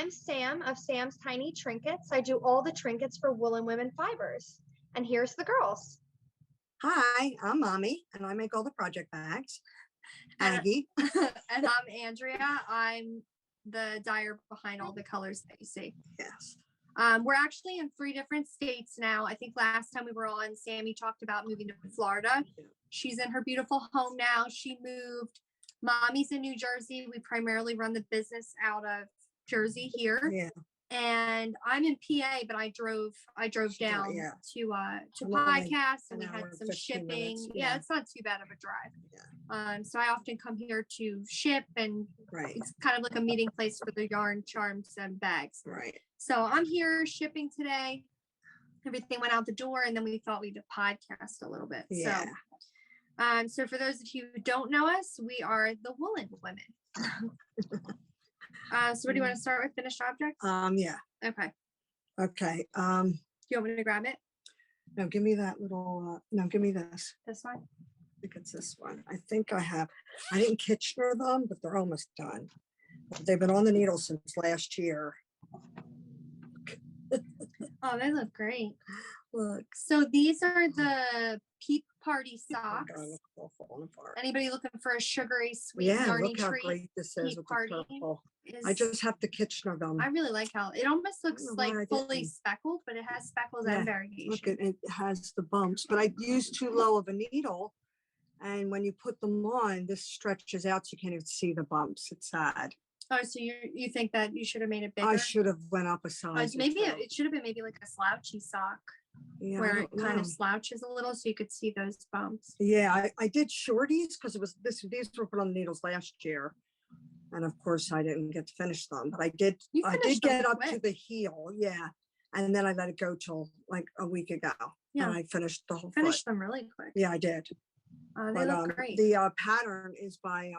I'm Sam of Sam's Tiny Trinkets. I do all the trinkets for Woolen Women Fibers. And here's the girls. Hi, I'm Mommy, and I make all the project bags. And- Aggie. And I'm Andrea. I'm the dyer behind all the colors that you see. Yes. We're actually in 3 different states now. I think last time we were on, Sammy talked about moving to Florida. Yeah. She's in her beautiful home now. She moved. Mommy's in New Jersey. We primarily run the business out of Jersey here. Yeah. And I'm in PA, but I drove down Yeah. to Well, like podcast, and we an hour had and some 15 shipping. minutes, Yeah, yeah. it's not too bad of a drive. Yeah. So I often come here to ship, and Right. it's kind of like a meeting place for the yarn, charms, and bags. Right. So I'm here shipping today. Everything went out the door, and then we thought we'd podcast a little bit. Yeah. So for those of you who don't know us, we are the Woolen Women. So what do you want to start with? Finished objects? Yeah. Okay. Okay. Do you want me to grab it? No, give me that little. No, give me this. This one? I think it's this one. I think I have. I didn't Kitchener them, but they're almost done. They've been on the needle since last year. Oh, they look great. Look. So these are the Peep Party Oh, socks. God, it's all falling apart. Anybody looking for a sugary, sweet, Yeah, yarny look how treat? great this is Peep with Party the purple. is- I just have to Kitchener them. I really like how it almost looks know why I like fully didn't. speckled, but it has speckles Yeah, and variation. Look, it has the bumps, but I used too low of a needle. And when you put them on, this stretches out so you can't even see the bumps. It's sad. Oh, so you think that you should have made it bigger? I should have went up a size. or Maybe two. it should have been maybe like a slouchy sock Yeah, I where it don't kind know. of slouches a little so you could see those bumps. Yeah, I did shorties because it was these were put on the needles last year. And of course I didn't get to finish them, but I did You I did finished them get up to quick. the heel, yeah. And then I let it go till like a week ago. Yeah. And I finished the whole Finish foot. them really quick. Yeah, I did. They But look great. the pattern is by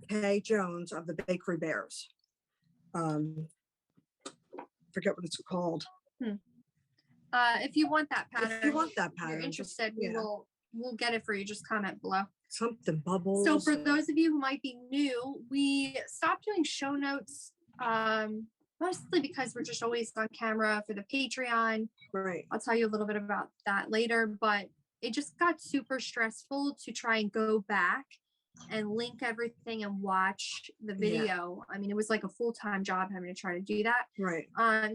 Kay Jones of the Bakery Bears. Forget what it's called. If you want that pattern, If you want that if you're pattern, just, interested, yeah, we'll get it for you. Just comment below. something bubbles. So for those of you who might be new, we stopped doing show notes mostly because we're just always on camera for the Patreon. Right. I'll tell you a little bit about that later, but it just got super stressful to try and go back and link everything and watch the video. I mean, it was like a full-time job having to try to do that. Right.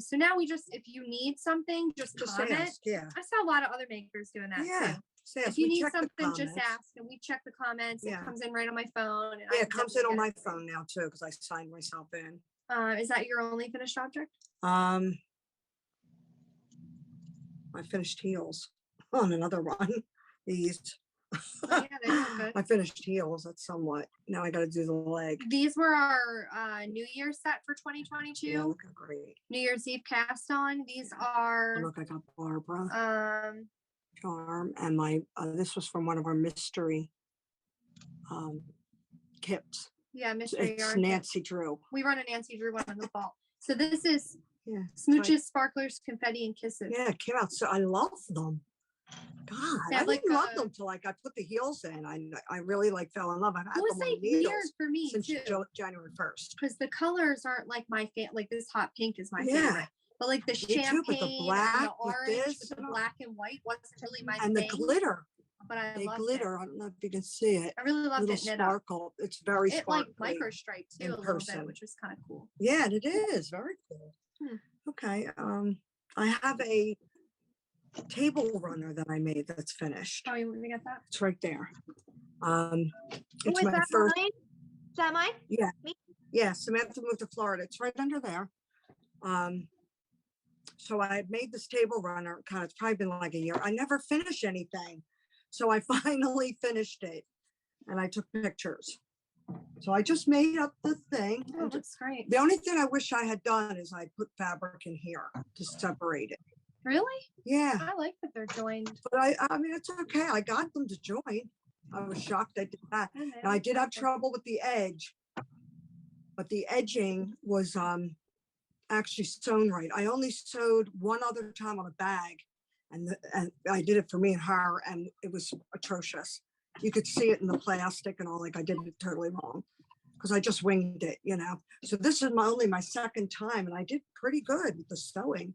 So now we just, if you need something, just comment. ask, yeah. I saw a lot of other makers doing that Yeah. too. Just ask. If you We need check the something, just comments. ask, and we check the comments. Yeah. It comes in right on my phone. And I Yeah, can it comes in definitely on get my it. phone now too, because I signed myself in. Is that your only finished object? I finished heels on another one. These. Oh, yeah, they look good. I finished heels. That's somewhat. Now I got to do the leg. These were our New Year's set for 2022. Yeah, look how great. New Year's Eve cast on. These And are look, I got Barbara um charm, and my this was from one of our mystery kits. yeah, mystery It's yarn. kit. Nancy Drew. We run a Nancy Drew one in the fall. So this is Yeah. Smooches, Sparklers, Confetti, and Kisses. Yeah, it came out. So I love them. God, They I have didn't like love a- them till like I put the heels in. I really like fell in love. I've had It was them on like weird needles for me since too, January 1st. because the colors aren't like my like this hot pink is my Yeah. favorite. But like the Me champagne too, but the and black the with orange this with the and all- black and white wasn't really my And the thing. glitter, But I they loved glitter. I don't know if you can see it. it. I really loved Little it knit up. sparkle. It's very It like sparkly. micro striped too in a little person. bit, which was kind of cool. Yeah, it is very cool. Hmm. Okay. I have a table runner that I made that's finished. Oh, you want me to get that? It's right there. Oh, It's is my that first. mine? Is that mine? Yeah, Samantha moved to Florida. It's right under there. So I had made this table runner. God, it's probably been like a year. I never finish anything. So I finally finished it and I took pictures. So I just made up the thing. Oh, that's great. The only thing I wish I had done is I put fabric in here to separate it. Really? Yeah, I like that they're joined. but I mean, it's okay. I got them to join. I was shocked I did that. And they Now, I look did have perfect. trouble with the edge, but the edging was actually sewn right. I only sewed one other time on a bag, and I did it for me and her, and it was atrocious. You could see it in the plastic and all. Like I did it totally wrong. because I just winged it, you know. So this is only my second time, and I did pretty good with the sewing.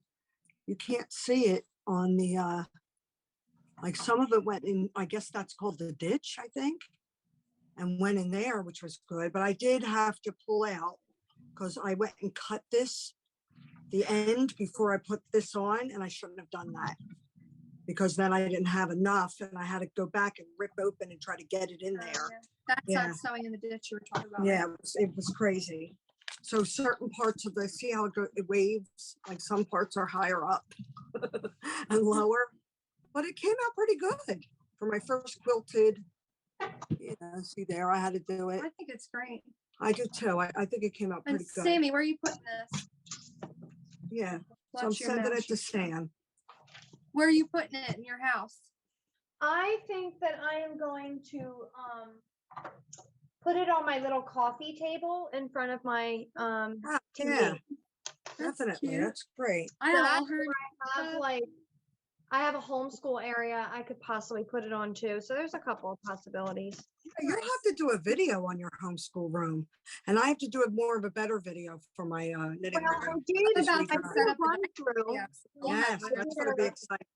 You can't see it on the, like some of it went in, I guess that's called the ditch, I think, and went in there, which was good. But I did have to pull out because I went and cut the end before I put this on, and I shouldn't have done that because then I didn't have enough, and I had to go back and rip open and try to get it in there. Yeah. That's Yeah. not sewing in the ditch you were talking about. Yeah, right? it was crazy. So certain parts of the, see how it waves, like some parts are higher up and lower, but it came out pretty good for my first quilted. You know, see there, I had to do it. I think it's great. I do too. I think it came out And pretty good. Sammy, where are you putting this? Yeah, so I'm Watch your sending mouth. it to Sam. Where are you putting it in your house? I think that I am going to put it on my little coffee table in front of my Ah, TV. yeah, That's definitely. cute. That's great. I So all that's heard I have like I have a homeschool area I could possibly put it on too. So there's a couple of possibilities. You'll have to do a video on your homeschool room, and I have to do a more of a better video for my knitting Well, I room. did This about week. like I did set a up the run through. Yes. Yes, I that's did gonna be a- exciting.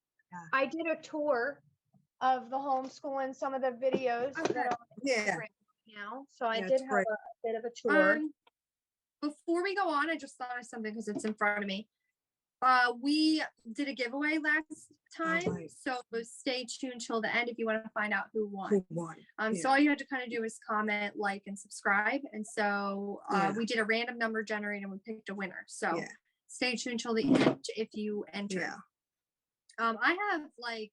I did a tour of the homeschool and some of the videos Okay. that are Yeah, now. So I Yeah, did it's have great. a bit of a tour. Before we go on, I just thought of something because it's in front of me. We did a giveaway last time, right. so stay tuned till the end if you want to find out who won. Who won? So all you had to kind of do is comment, like, and subscribe. And so Yeah. we did a random number generator and we picked a winner. So Yeah. stay tuned till the end if you enter. Yeah, I have like,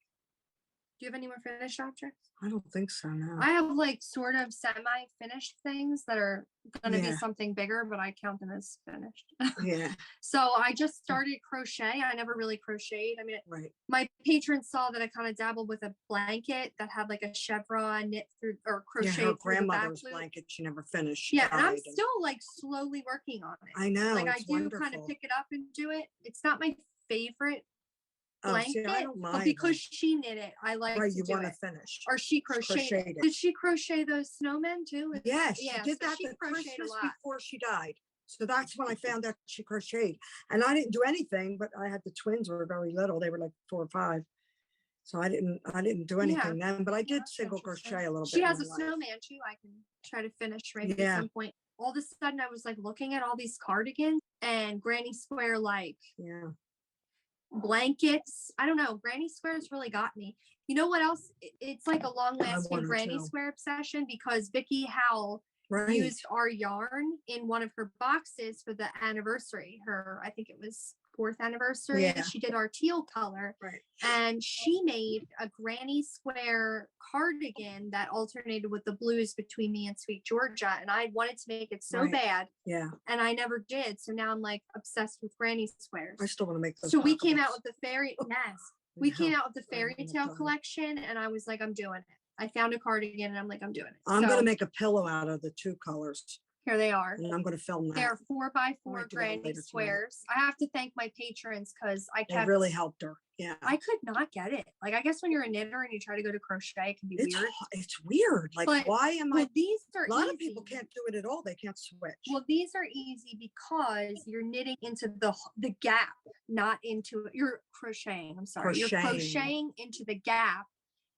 do you have any more finished objects? I don't think so. No. I have like sort of semi-finished things that are going to be Yeah. something bigger, but I count them as finished. Yeah, So I just started crochet. I never really crocheted. I mean, right. my patrons saw that I kind of dabbled with a blanket that had like a chevron knit through or Yeah, crochet her through the back grandmother's loop. blanket she never finished. She Yeah, and I'm died, and- still like slowly working on it. I know. Like I it's do kind of wonderful. pick it up and do it. It's not my favorite Oh, blanket, see, I don't but mind because them. she knit it, I like Right, to you do want to it. finish. Or she crocheted. crocheted it. Did she crochet those snowmen too? Yes, Yeah, she did so that she the crocheted a Christmas lot. before she died. So that's when I found out she crocheted. And I didn't do anything, but I had the twins were very little. They were like 4 or 5. So I didn't do anything then, but I did that's single interesting. crochet a little She bit. has in a my life. snowman too. I can try to finish maybe Yeah. at some point. All of a sudden, I was like looking at all these cardigans and granny square like Yeah. blankets. I don't know. Granny squares really got me. You know what else? It's like a long want lasting her granny too. square obsession because Vicky Howell Right. used our yarn in one of her boxes for the anniversary. I think it was 4th anniversary. Yeah. She did our teal color. Right. And she made a granny square cardigan that alternated with the blues between me and Sweet Georgia. And I wanted to make it so Right. bad, Yeah. and I never did. So now I'm like obsessed with granny squares. I still want to make those. So we came out pockets. with the fairy. Yes, we came out with the I fairy haven't tale done it. collection, and I was like, I'm doing it. I found a cardigan, and I'm like, I'm doing it. I'm So going to make a pillow out of the 2 colors, here they are. and I'm going to film that. They're 4x4 might do that granny later tonight. squares. I have to thank my patrons because I They kept. really helped her. Yeah. I could not get it. Like I guess when you're a knitter and you try to go to crochet, it can be It's weird. it's weird. Like, But- why am Well, I? these are A lot easy. of people can't do it at all. They can't switch. Well, these are easy because you're knitting into the gap, not into you're crocheting. I'm sorry, you're Crocheting. crocheting into the gap,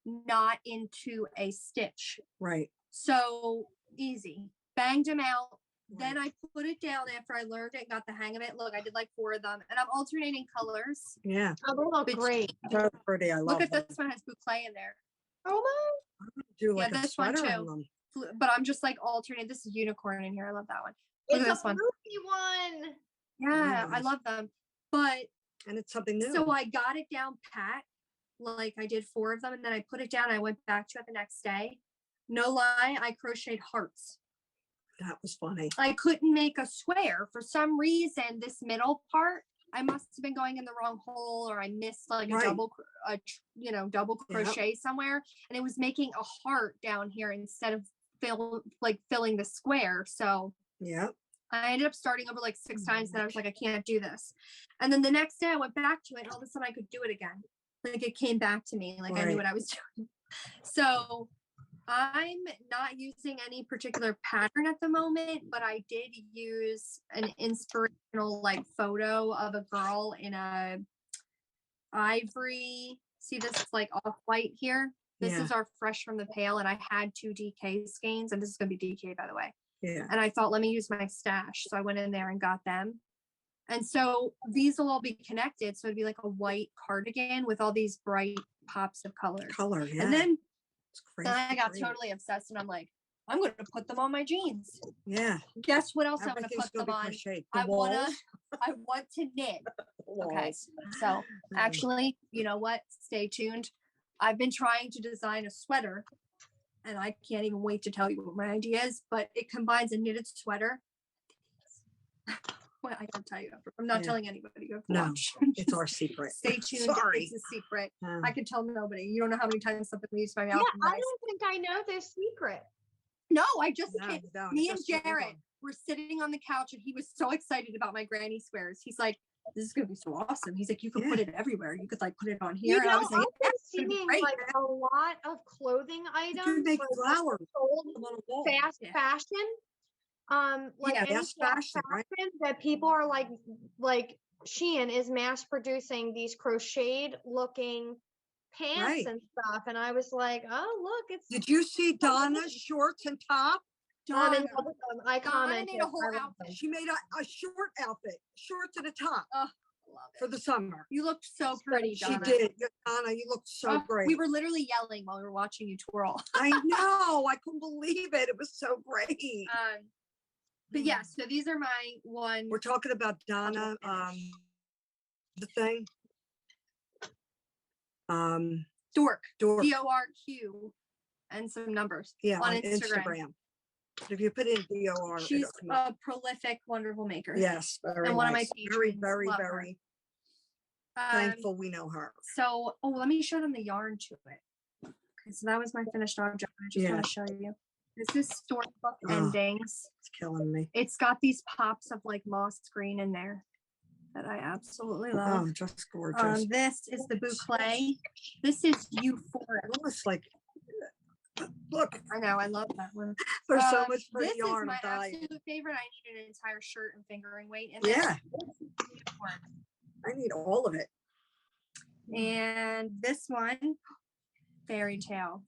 not into a stitch. Right. So easy. Banged them out. Then Right. I put it down after I learned it, got the hang of it. Look, I did like 4 of them, and I'm alternating colors. Yeah. Oh, they look But- great. So pretty. I love Look at them. this one has boucle in there. Oh Do like a this one sweater too. on them. But I'm just like alternating. This is unicorn in here. I love that one. my! Look It's at a this one. floofy one. Yeah, I Nice. love them. But And it's something new. so I got it down pat, like I did 4 of them, and then I put it down. I went back to it the next day. No lie, I crocheted hearts. That was funny. I couldn't make a square for some reason. This middle part, I must have been going in the wrong hole, or I missed like a Right. double double Yep. crochet somewhere, and it was making a heart down here instead of filling the square. So Yeah. I ended up starting over like 6 times. Then I was like, I can't do this. And then the next day I went back to it, and all of a sudden I could do it again. Like it came back to me, like I knew Right. what I was doing. So I'm not using any particular pattern at the moment, but I did use an inspirational like photo of a girl in a ivory. See this like off-white here? This Yeah. is our fresh from the pail, and I had 2 DK skeins, and this is gonna be DK by the way. Yeah. And I thought, let me use my stash. So I went in there and got them. And so these will all be connected. So it'd be like a white cardigan with all these bright pops of color. Color, yeah. And then It's crazy. I got great. totally obsessed, and I'm like, I'm going to put them on my jeans. Yeah. Guess what else I'm going to Everything's put them gonna be on? crocheted. I The want walls. to, I want to knit. Okay. Walls. So Yeah. actually, you know what? Stay tuned. I've been trying to design a sweater, and I can't even wait to tell you what my idea is, but it combines a knitted sweater. Well, I can tell you. I'm not Yeah. telling anybody. You have to No, watch. It's our secret. Stay tuned. Sorry. It's a secret. Uh, I can tell nobody. You don't know how many times something leaves my Yeah, mouth. I don't think I know this secret. No, I just no, can't. no, Me and just move Jared on. were sitting on the couch, and he was so excited about my granny squares. He's like, "This is gonna be so awesome." He's like, "You could put Yeah. it everywhere. You could like put it on You here." And I know, was like, I've been "It's gonna be seeing great." like a lot of clothing You items could make like, flowers sold on a wall. fast Yeah. fashion. Like Yeah, any fast fast fashion, right? fashion that people are like Shein is mass producing these crocheted looking pants Right. and stuff. And I was like, oh look, it's Did you see Donna's shorts and top? I'm in Donna, love with them. I Donna commented. made a whole I love outfit. them. She made a short outfit, shorts and a top Oh, love for it. the summer. You looked so pretty, She Donna. did. Donna, you look so Oh, great. we were literally yelling while we were watching you twirl. I know. I couldn't believe it. It was so great. But yeah, so these are my one. We're talking about Donna, the thing. Dork, Dork. DORQ, and some numbers. Yeah, on on Instagram. Instagram. If you put in DOR, She's it'll come up. a prolific, wonderful maker. Yes, very and one of my nice. Very, patrons. very, Love her. very Um, thankful we know her. So, let me show them the yarn to it. Okay, so that was my finished object. I just Yeah. want to show you. This is storybook Oh. endings. It's killing me. It's got these pops of like moss green in there that I absolutely love. Oh, just gorgeous. This is the boucle. This is euphoric. Almost like, look, I know, I love that one. there's so much This pretty yarn. is my I'm dying. absolute favorite. I need an entire shirt and fingering weight in Yeah, this. I need all of it. And this one, fairy tale.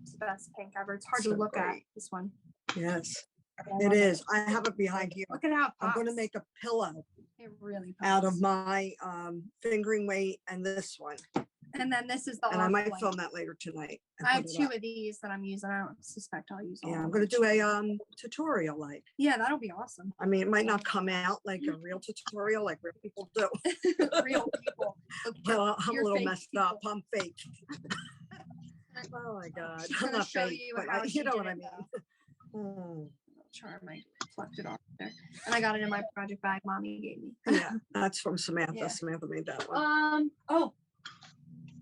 It's the best pink ever. It's hard So to look at great. this one. Yes, I it love is. I have it behind here. Look at how it I'm going to pops. make a pillow It really out of pops. my fingering weight and this one. And then this is the And I might off-white. film that later tonight. and I have put it 2 up. of these that I'm using. I don't suspect I'll use all Yeah, of I'm them. going to do a tutorial like. Yeah, that'll be awesome. I mean, it might not come out like a real tutorial like real people do. Real people. Look, Well, I'm a you're little fake messed people. up. I'm fake. Oh my God. She's I'm gonna not show fake, you but how you she know did what I it, mean. though. Mm, Charm, I plucked it off there. And I got it in my project bag mommy gave me. yeah, that's from Samantha. Yeah. Samantha made that one. Oh.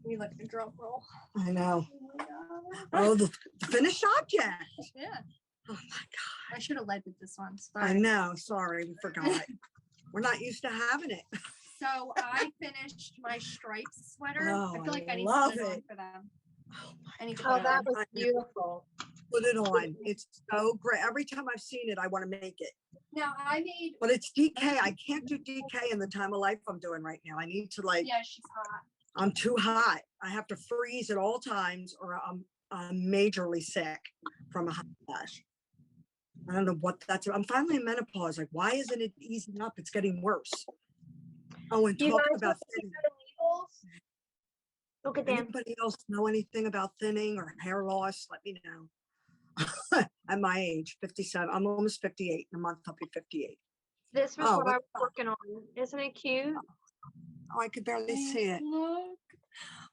We like a drum roll. I know. Oh my God. Oh, the finished object. Yeah. Oh my God. I should have led with this one. I Sorry. know. Sorry, we forgot. We're not used to having it. So I finished my stripes sweater. Oh, I feel like I need love to put it on it. for them. Oh my I need to Oh, put it that on. was I know. beautiful. Put it on. It's so great. Every time I've seen it, I want to make it. Now I made. But it's DK. I can't do DK in the time of life I'm doing right now. I need to like, Yeah, she's hot. I'm too hot. I have to freeze at all times or I'm majorly sick from a hot flash. I don't know what that's. I'm finally in menopause. Like, why isn't it easing up? It's getting worse. Oh, and You talk guys about want to see thinning. the labels? Look at them. Anybody else know anything about thinning or hair loss? Let me know. At my age, 57, I'm almost 58. In a month, I'll be 58. This was Oh, what I was what's working on. Isn't it cute? Oh, I could barely see it.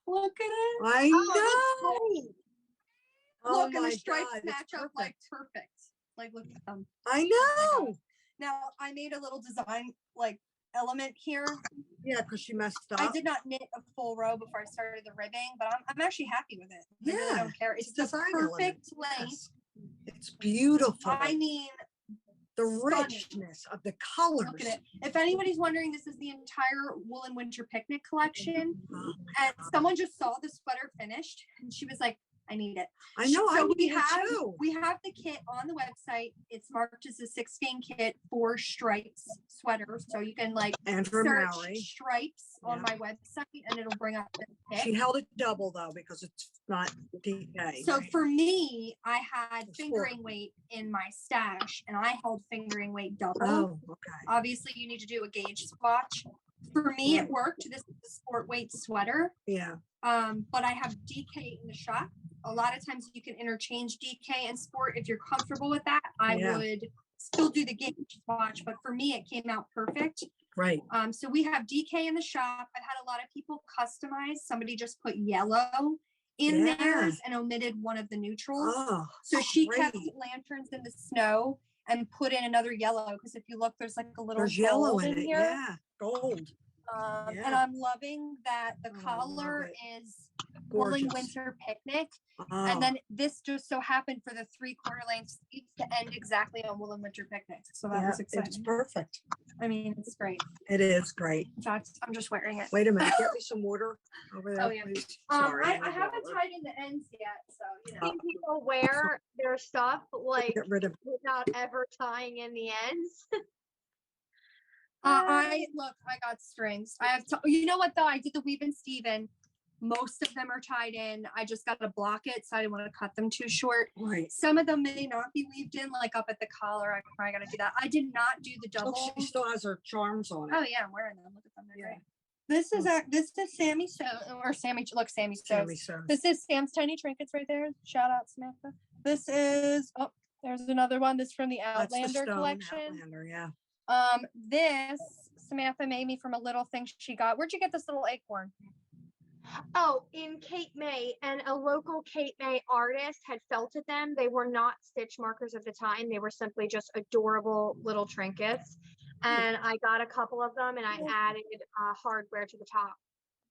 Look at it. I Oh, know. that's great. Oh Look, and my the stripes God, it's match up like perfect. perfect. Like, look at them. I know. Now I made a little design like element here. Yeah, because she messed up. I did not knit a full row before I started the ribbing, but I'm actually happy with it. I really Yeah, don't care. It's it's a the design perfect element. length. Yes. It's beautiful. I mean, The stunning. richness of the colors. look at it. If anybody's wondering, this is the entire Woolen Winter Picnic collection. Oh, And someone just saw the sweater finished and she was like, I need it. I know, I So need it too. we have the kit on the website. It's marked as a 16 kit for stripes sweater. So you can like Andrew search Mary. stripes on my website and it'll bring up the kit. She held it double though, because it's not DK. So right? for me, I had It's fingering weight in my stash and I held fingering weight double. Oh, okay. Obviously you need to do a gauge swatch. For me, it worked. This is a sport weight sweater. Yeah, But I have DK in the shop. A lot of times you can interchange DK and sport. If you're comfortable with that, I Yeah. would still do the gauge swatch, but for me, it came out perfect. right. So we have DK in the shop. I've had a lot of people customize. Somebody just put yellow in Yeah. theirs and omitted one of the neutrals. Oh, So she kept great. lanterns in the snow and put in another yellow because if you look, there's like a little There's yellow gold in it. here. Yeah, gold. And Yeah. I'm loving that the Oh, I love collar it. is Woolen Gorgeous. Winter Picnic. Oh, And then this just so happened for the 3/4 length sleeves to end exactly on Woolen Winter Picnic. So that yeah, was it's exciting. perfect. I mean, it's great. It is great. In fact, I'm just wearing it. Wait a minute, get me some water over there, Oh, yeah. please. Sorry. I haven't tied in the ends yet, so you know. Seen people wear their stuff like Get rid of, without ever tying in the ends. I got strings. I have you know what though? I did the weave and Steven. Most of them are tied in. I just got to block it, so I didn't want to cut them too short. right. Some of them may not be weaved in, like up at the collar. I probably got to do that. I did not do the double. Oh, she still has her charms on Oh it. yeah, I'm wearing them. Look at them. They're Yeah. great. This is Sammy So or Sammy. Look, Sammy So. Sammy Sue. This is Sam's Tiny Trinkets right there. Shout out Samantha. This is there's another one. This is from the That's the Outlander stone collection. Outlander, yeah. This Samantha made me from a little thing she got. Where'd you get this little acorn? Oh, in Cape May, and a local Cape May artist had felted them. They were not stitch markers at the time. They were simply just adorable little trinkets. And I got a couple of them and I added hardware to the top.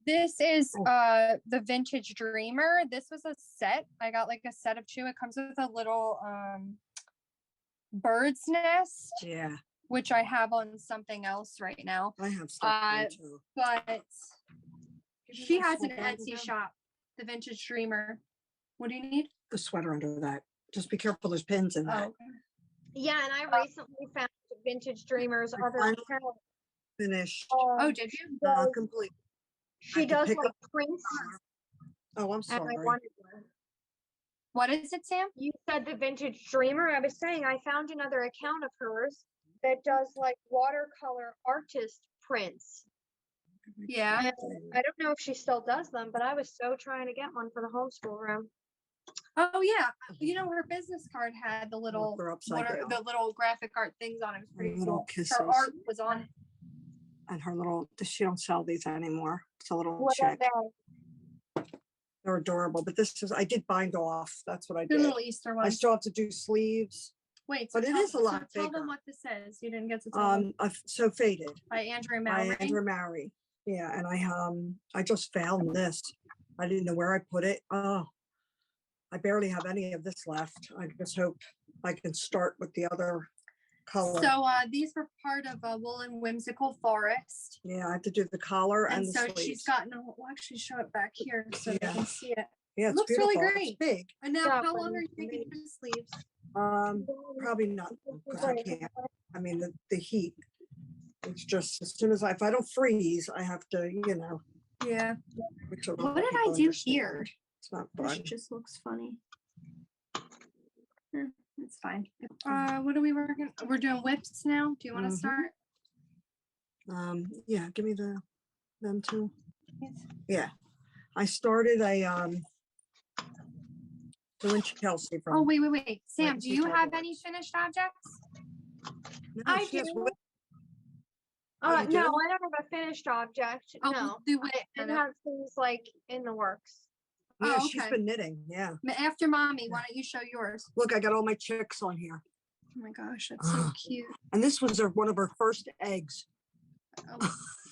This is the Vintage Dreamer. This was a set. I got like a set of 2. It comes with a little bird's nest, Yeah, which I have on something else right now. I have stuff too. But she Give me has an this one, Etsy Brenda. shop, the Vintage Dreamer. What do you need? The sweater under that. Just be careful, there's pins in that. Oh, Yeah, and I recently found Vintage Dreamers I other finally- account. Finished, oh, did you? not complete. She have to does pick like up- prints, Oh, I'm and I sorry. wanted one. What is it, Sam? You said the Vintage Dreamer. I was saying I found another account of hers that does like watercolor artist prints. Yeah. And I don't know if she still does them, but I was so trying to get one for the homeschool room. Oh yeah. You know, her business card had the little They're upside down. the little graphic art things on it. It was pretty Little cool. kisses. Her art was on it. And her little, she don't sell these anymore. It's a little What are chick. they? They're adorable, but this is, I did bind off. That's what I The did. little Easter I one. still have to do sleeves. Wait, but it is a lot Tell bigger. them what this is. You didn't get to tell them. So Faded By Andrew by Mallory. Andrew Mary. Yeah, and I just found this. I didn't know where I put it. Oh, I barely have any of this left. I just hope I can start with the other color. So these were part of a Woolen Whimsical Forest. Yeah, I have to do the collar and And the so sleeves. she's gotten a, we'll actually show it back here so they Yeah. can see it. Yeah, it's looks really beautiful. great. It's big. And now Yeah, how but long are you you making the sleeves? Probably not because I can't. I mean, the heat. It's just as soon as if I don't freeze, I have to, Yeah. which a lot What of did I people do understand. here? It's not This fun. just looks funny. It's fine. What are we working? We're doing whips now. Do you want to Mhm. start? Yeah, give me them two. Yeah, I started doing Chelsea from. Oh, wait. Sam, Right, do she's you talking have about any it. finished objects? No, I she has do. whip- No, you I do? don't have a finished object. Oh, No, we'll do I whip. didn't have things like in the works. Yeah, Oh, she's okay. been knitting. Yeah, After mommy, why don't you show yours? look, I got all my chicks on here, Oh my gosh, that's so cute. and this was one of her first eggs. Oh,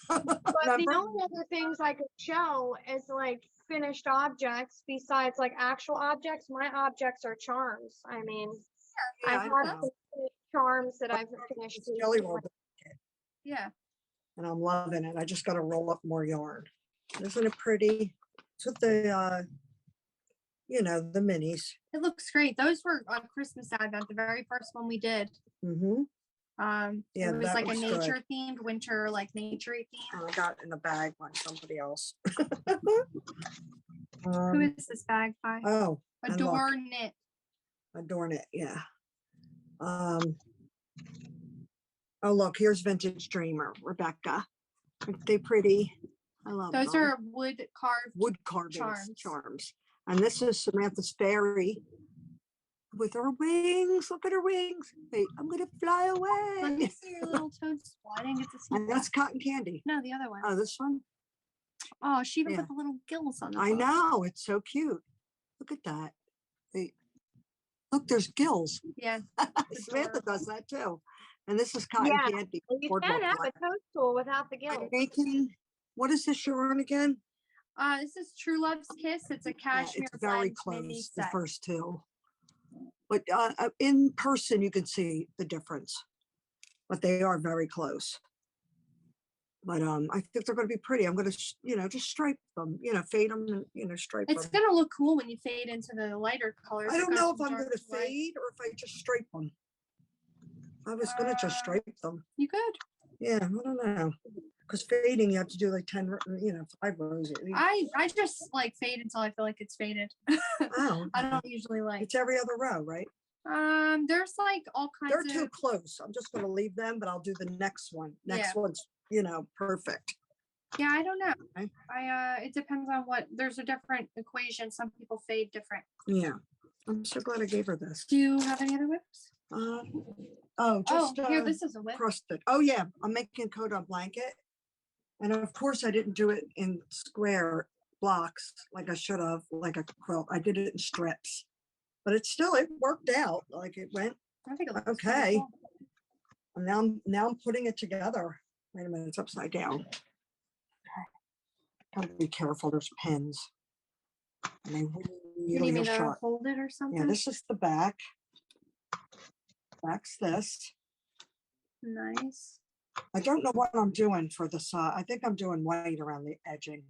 But the Remember? only other things I could show is like finished objects besides like actual objects. My objects are charms. I mean, I Yeah, have I some know. finished charms that I've finished. It's Jelly recently. Roll, yeah. and I'm loving it. I just got to roll up more yarn. Isn't it pretty? It's with the you know, the minis. It looks great. Those were on Christmas Advent, the very first one we did. Mm-hmm. Yeah, It was that like a looks nature good. themed winter, like nature theme. I got it in a bag by somebody else. Who is this bag by? Oh, and look, Adorn It. Adorn It, yeah. Oh, look, here's Vintage Dreamer, Rebecca. Aren't they pretty? I love Those them. are wood carved charms. And this is Samantha's fairy with her wings. Look at her wings. Wait, I'm gonna fly Let me away. see your little toadstool. I didn't get to see And that's cotton candy. No, the other one. Oh, this one? Oh, she even Yeah. put the little gills on the I book. know, it's so cute. Look at that. Wait. Look, there's gills. Yeah. Samantha does that too. And this is cotton Yeah. candy. And you boardwalk can have black. a toadstool without the I'm gills. making, what is this you're on again? This is True Love's Kiss. It's a Yeah, cashmere it's very blend mini close, the set. first two. But in person, you can see the difference. But they are very close. But I think they're going to be pretty. I'm going to, you know, just stripe them, you know, fade them and, you know, stripe It's them. gonna look cool when you fade into the lighter colors. I It don't goes know if from I'm dark going to light. fade or if I just stripe them. I was going to just stripe them. You could. Yeah, I don't know. Because fading, you have to do like 10, you know, 5 rows. at least. I just like fade until I feel like it's faded. Oh, I don't usually like. it's every other row, right? There's like all They're kinds too of. close. I'm just going to leave them, but I'll do the next one. Next Yeah. one's, you know, perfect. Yeah, I don't know. Okay. It depends on what. There's a different equation. Some people fade different. Yeah. I'm so glad I gave her this. Do you have any other whips? Just here, this is a whip. crusted. Oh yeah, I'm making a coat on blanket. And of course I didn't do it in square blocks like I should have, like a quilt. I did it in strips. But it worked out. Like it went I think it looks pretty okay. cool. And now I'm putting it together. Wait a minute, it's upside down. Gotta be careful, there's pins. And they You really need me are to sharp. hold it or something? Yeah, this is the back. Back's this. Nice. I don't know what I'm doing for the side. I think I'm doing white around the edging.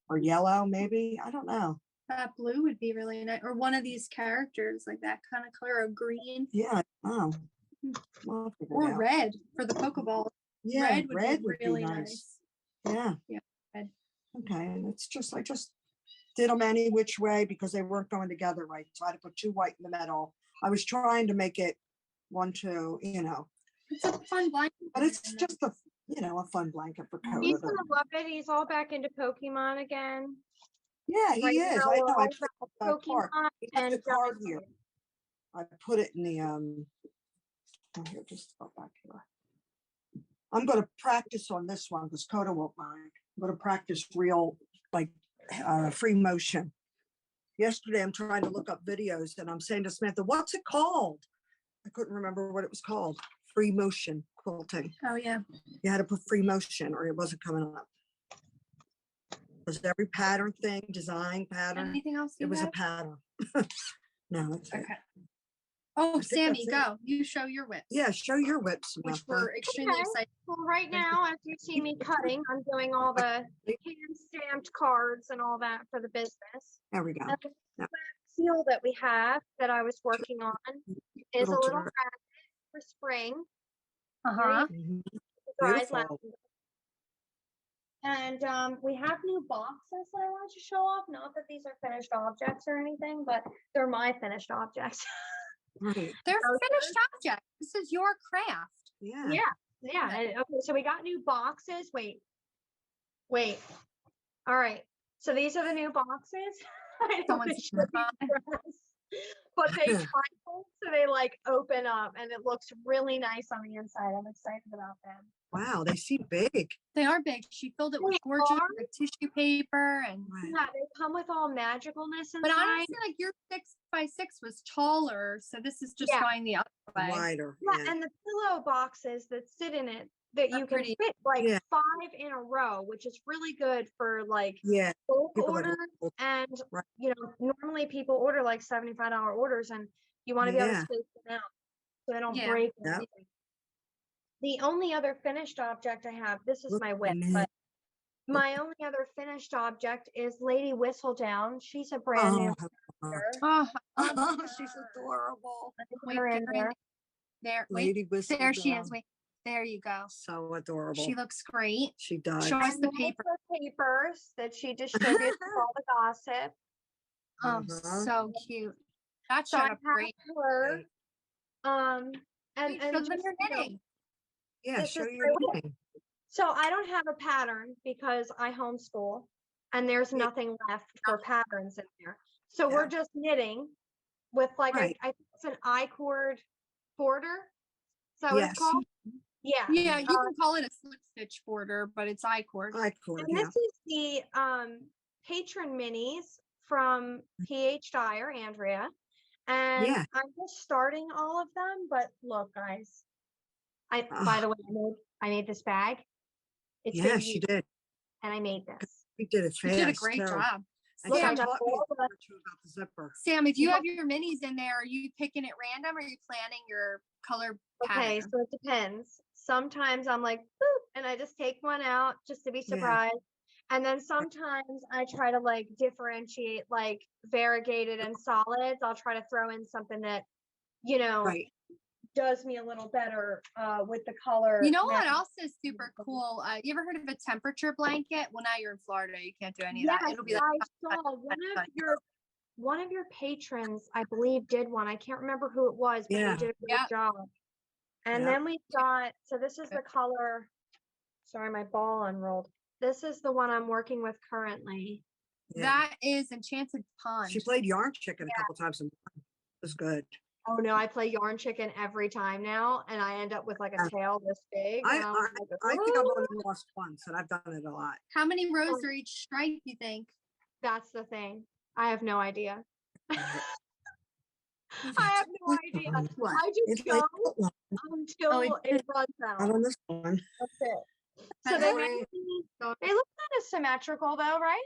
Or yellow, maybe. I don't know. That blue would be really nice. Or one of these characters, like that kind of color, or green. Yeah, oh. Well, Or red for the Pokeball. Yeah, red would be really nice. Yeah. Yeah, red. Okay, and it's just, I just did them any which way because they weren't going together right. So I had to put 2 white in the middle. I was trying to make it 1, 2, you know. It's a fun blanket. But it's just a, you know, a fun blanket for coat. He's gonna love it. He's all back into Pokemon again. Yeah, he Right is. now, I we're know. all I put about the card. Pokemon He has and the card here. I put it in the oh, here, just go back here. I'm going to practice on this one because Coda won't mind. I'm going to practice real, like, free motion. Yesterday, I'm trying to look up videos and I'm saying to Samantha, what's it called? I couldn't remember what it was called. Free motion quilting. Oh, yeah. You had to put free motion or it wasn't coming up. Was every pattern thing, design pattern? Anything else It you was a have? pattern. No, it's Okay. Oh, think Sammy, that's go. You show your whips. Yeah, show your whips. Which Samantha. we're extremely Okay. excited. Well, right now, as you see me cutting, I'm doing all the hand-stamped cards and all that for the business. There we go. And the Yep. seal that we have that I was working on is a Little little turret. rabbit for spring. Uh-huh. Mhm. Dried Beautiful. lavender. And we have new boxes that I wanted to show off. Not that these are finished objects or anything, but they're my finished objects. Right. They're Okay. finished objects. This is your craft. Yeah. Yeah. Okay, so we got new boxes. Wait. All right. So these are the new boxes. I know Someone's they should be pressed, but they title, so they like open up and it looks really nice on the inside. I'm excited about them. Wow, they seem big. They are big. She filled it with They gorgeous are? like, tissue paper and. Right. Yeah, they come with all magicalness inside. But honestly, like your 6x6 was taller, so this is just Yeah. going the other way. Wider. Yeah, Yeah. and the pillow boxes that sit in it that Are you can pretty. fit like Yeah. 5 in a row, which is really good for like Yeah. bulk People that orders. hold- And Right. you know, normally people order like $75 orders, and you want to be able to Yeah. space them out so they don't Yeah. break. or Yep. anything. The only other finished object I have, this is Look my at whip, that. but My only other finished object is Lady Whistledown. She's a brand new Oh, character. Oh, oh, she's adorable. I put wait, her in get her there. there. Wait, Lady Whistle. there she is. Wait, there you go. So adorable. She looks great. She does. Show us And the those paper. are papers that she distributes with all the gossip. Oh, Uh-huh. so cute. That So showed I up have great. her. And Wait, show them just, your you know, knitting. Yeah, this show is your my knitting. So I don't have a pattern because I homeschool and there's Yeah. nothing left for patterns in there. So Yeah. we're just knitting with like Right. I think it's an I-cord border. Is that what Yes. it's called? Yeah. Yeah, you can call it a slip stitch border, but it's I-cord. I-cord, And yeah. this is the patron minis from PH Dyer, Andrea. And Yeah. I'm just starting all of them, but look, guys. By Ah, the way, I made this bag. It's yeah, been she used, did. and I made this. She did it You fast. did a great too. job. And Look, she I Sam, got taught me all a the thing or two about the zipper. Sam, if you Yeah. have your minis in there, are you picking at random or are you planning your color Okay, pattern? so it depends. Sometimes I'm like, boop, and I just take one out just to be Yeah. surprised. And then sometimes I try to like differentiate like variegated and solids. I'll try to throw in something that, you know, Right. does me a little better with the color. You know what match. else is super cool? You ever heard of a temperature blanket? Well, now you're in Florida, you can't do any of Yes, that. It'll be like I saw one of your patrons, I believe, did one. I can't remember who it was, but Yeah. you did a great Yeah. job. And Yeah. then we've got, so this is the color, sorry, my ball unrolled. This is the one I'm working with currently. Yeah. that is Enchanted Pond. She played yarn chicken a couple times. And it was good. Oh no, I play yarn chicken every time now, and I end up with like a Yeah. tail this big. I and I'm like, think I've "Ooh." only lost once, and I've done it a lot. How many rows are each stripe, you think? That's the thing. I have no idea. Right. I have no idea. What? I just It's like, go until Oh, it runs not out. on this one. That's it. So That's they great. they look kind of symmetrical though, right?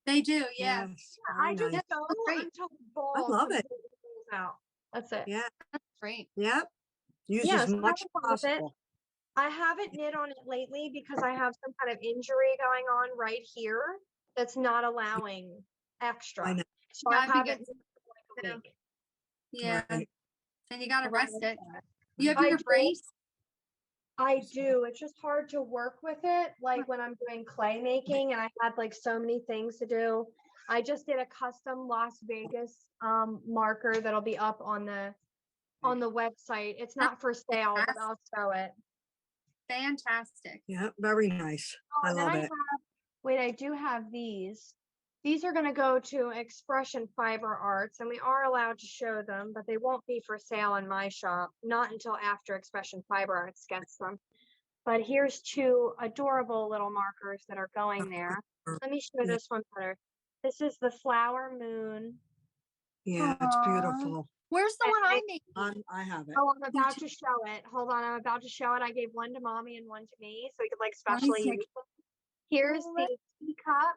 They do, yeah. Yes. I Very just nice. go great. until the ball love it. completely rolls out. That's it. Yeah. That's great. Yep. Use Yeah, as so much have fun as with it. possible. I haven't knit on it lately because I have some kind of injury going on right here that's not allowing extra. I know. So Yeah, I I haven't forget knit for like a week. Yeah. Right. And you gotta around rest it. that. You have I your do. brace? I do. It's just hard to work with it. Like when I'm doing clay making and I had like so many things to do. I just did a custom Las Vegas marker that'll be up on the website. It's not for sale, but I'll show it. Fantastic. Yeah. Very nice. Oh, I and then love I it. have, wait, I do have these. These are going to go to Expression Fiber Arts, and we are allowed to show them, but they won't be for sale in my shop, not until after Expression Fiber Arts gets them. But here's two adorable little markers that are going there. Let me show Yeah. this one better. This is the Flower Moon. Yeah. It's Aw. beautiful. Where's the one I made? I have it. Oh, I'm about to show it. Hold on, I'm about to show it. I gave one to mommy and one to me, so we could like Let me specially see. use them. Here's the teacup.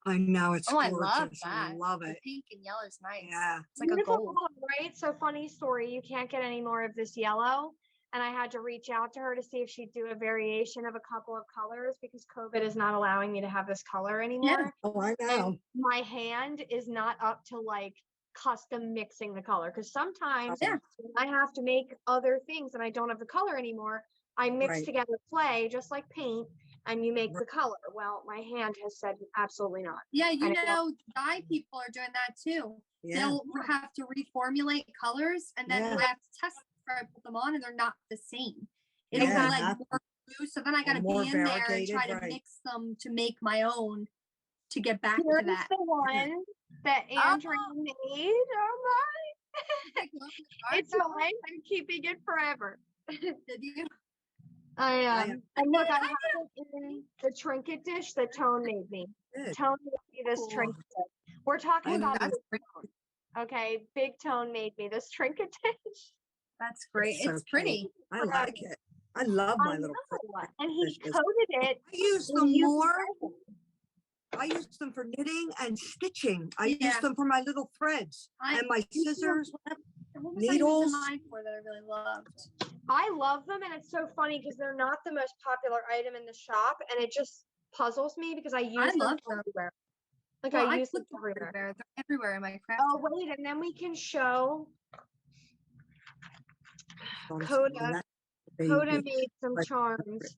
I know it's Oh, I gorgeous. love that. I love The it. pink and yellow is nice. Yeah. It's like a Beautiful gold. color, right? So funny story. You can't get any more of this yellow. And I had to reach out to her to see if she'd do a variation of a couple of colors because COVID is not allowing me to have this color anymore. Oh, I And know. my hand is not up to like custom mixing the color. Because sometimes Yeah. when I have to make other things and I don't have the color anymore, I mix Right. together clay just like paint and you make Right. the color. Well, my hand has said absolutely not. Yeah, you And it know, dye people are doing that too. Yeah. They'll have to reformulate colors and then Yeah. I have to test them before I put them on and they're not the same. Yeah, It'll be like exactly. more blue. So then I gotta more be in there and variegated, try to right. mix them to make my own to get back to Here's that. the one that Andrea made. Oh my. It's mine. I'm keeping it forever. Did you? I I and look, I have it in the trinket dish that Tone made me. Good. Tone made me this Cool. trinket dish. We're talking I about know. Big Tone, okay? Big Tone made me this trinket dish. That's great. so It's pretty. I Forever. like it. I love my I little. know. And he dishes. coated it. I use in them used more. resin. I use them for knitting and stitching. I Yeah. use them for my little threads I- and my me too. scissors. What was I Needles. using mine for that I really loved? I love them, and it's so funny because they're not the most popular item in the shop, and it just puzzles me because I use I them love them. everywhere. Like Well, I I use them put them everywhere. everywhere. They're everywhere in my craft. Oh room. wait, and then we can show And Coda. that Coda baby. made some Right. charms.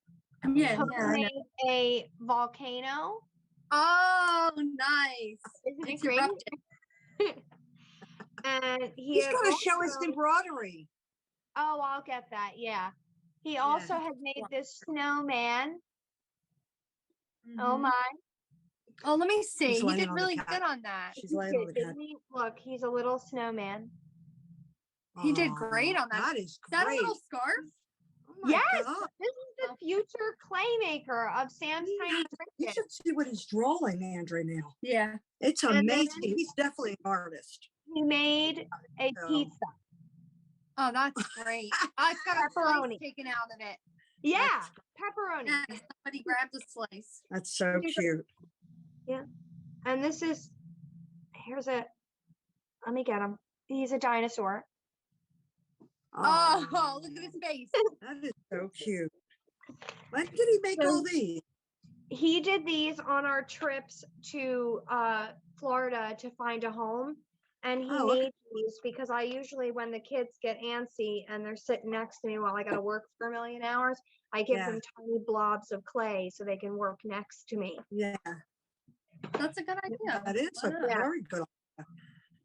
Yeah, Coda yeah, I know. made a volcano. Oh, nice. Isn't it It's great? erupting. And he He's had gonna show us also- embroidery. Oh, I'll get that. Yeah. He also had made this snowman. Oh Mhm. my. Oh, let me see. He's He laying did on the really couch. good on that. She's He laying on did, the couch. didn't he? Look, he's a little snowman. He did Oh, great on that. That is Is that a great. little scarf? Oh my Yes, God. this is the future clay maker of Sam's Tiny You Trinkets. should see what he's drawing, Andre, now. Yeah. It's And then- amazing. He's definitely an artist. He made a So- pizza. Oh, that's great. Oh, it's got a slice Pepperoni. taken out of it. Yeah, pepperoni. Yeah, somebody grabbed a slice. That's so These are- cute. And this is, let me get him. He's a dinosaur. Oh, look at his face. That is so cute. When did he make all these? He did these on our trips to Florida to find a home. And he Oh, okay. made these because I usually, when the kids get antsy and they're sitting next to me while I got to work for a million hours, I give Yeah. them tiny blobs of clay so they can work next to me. Yeah, That's a good idea. that is Why a not? very good idea.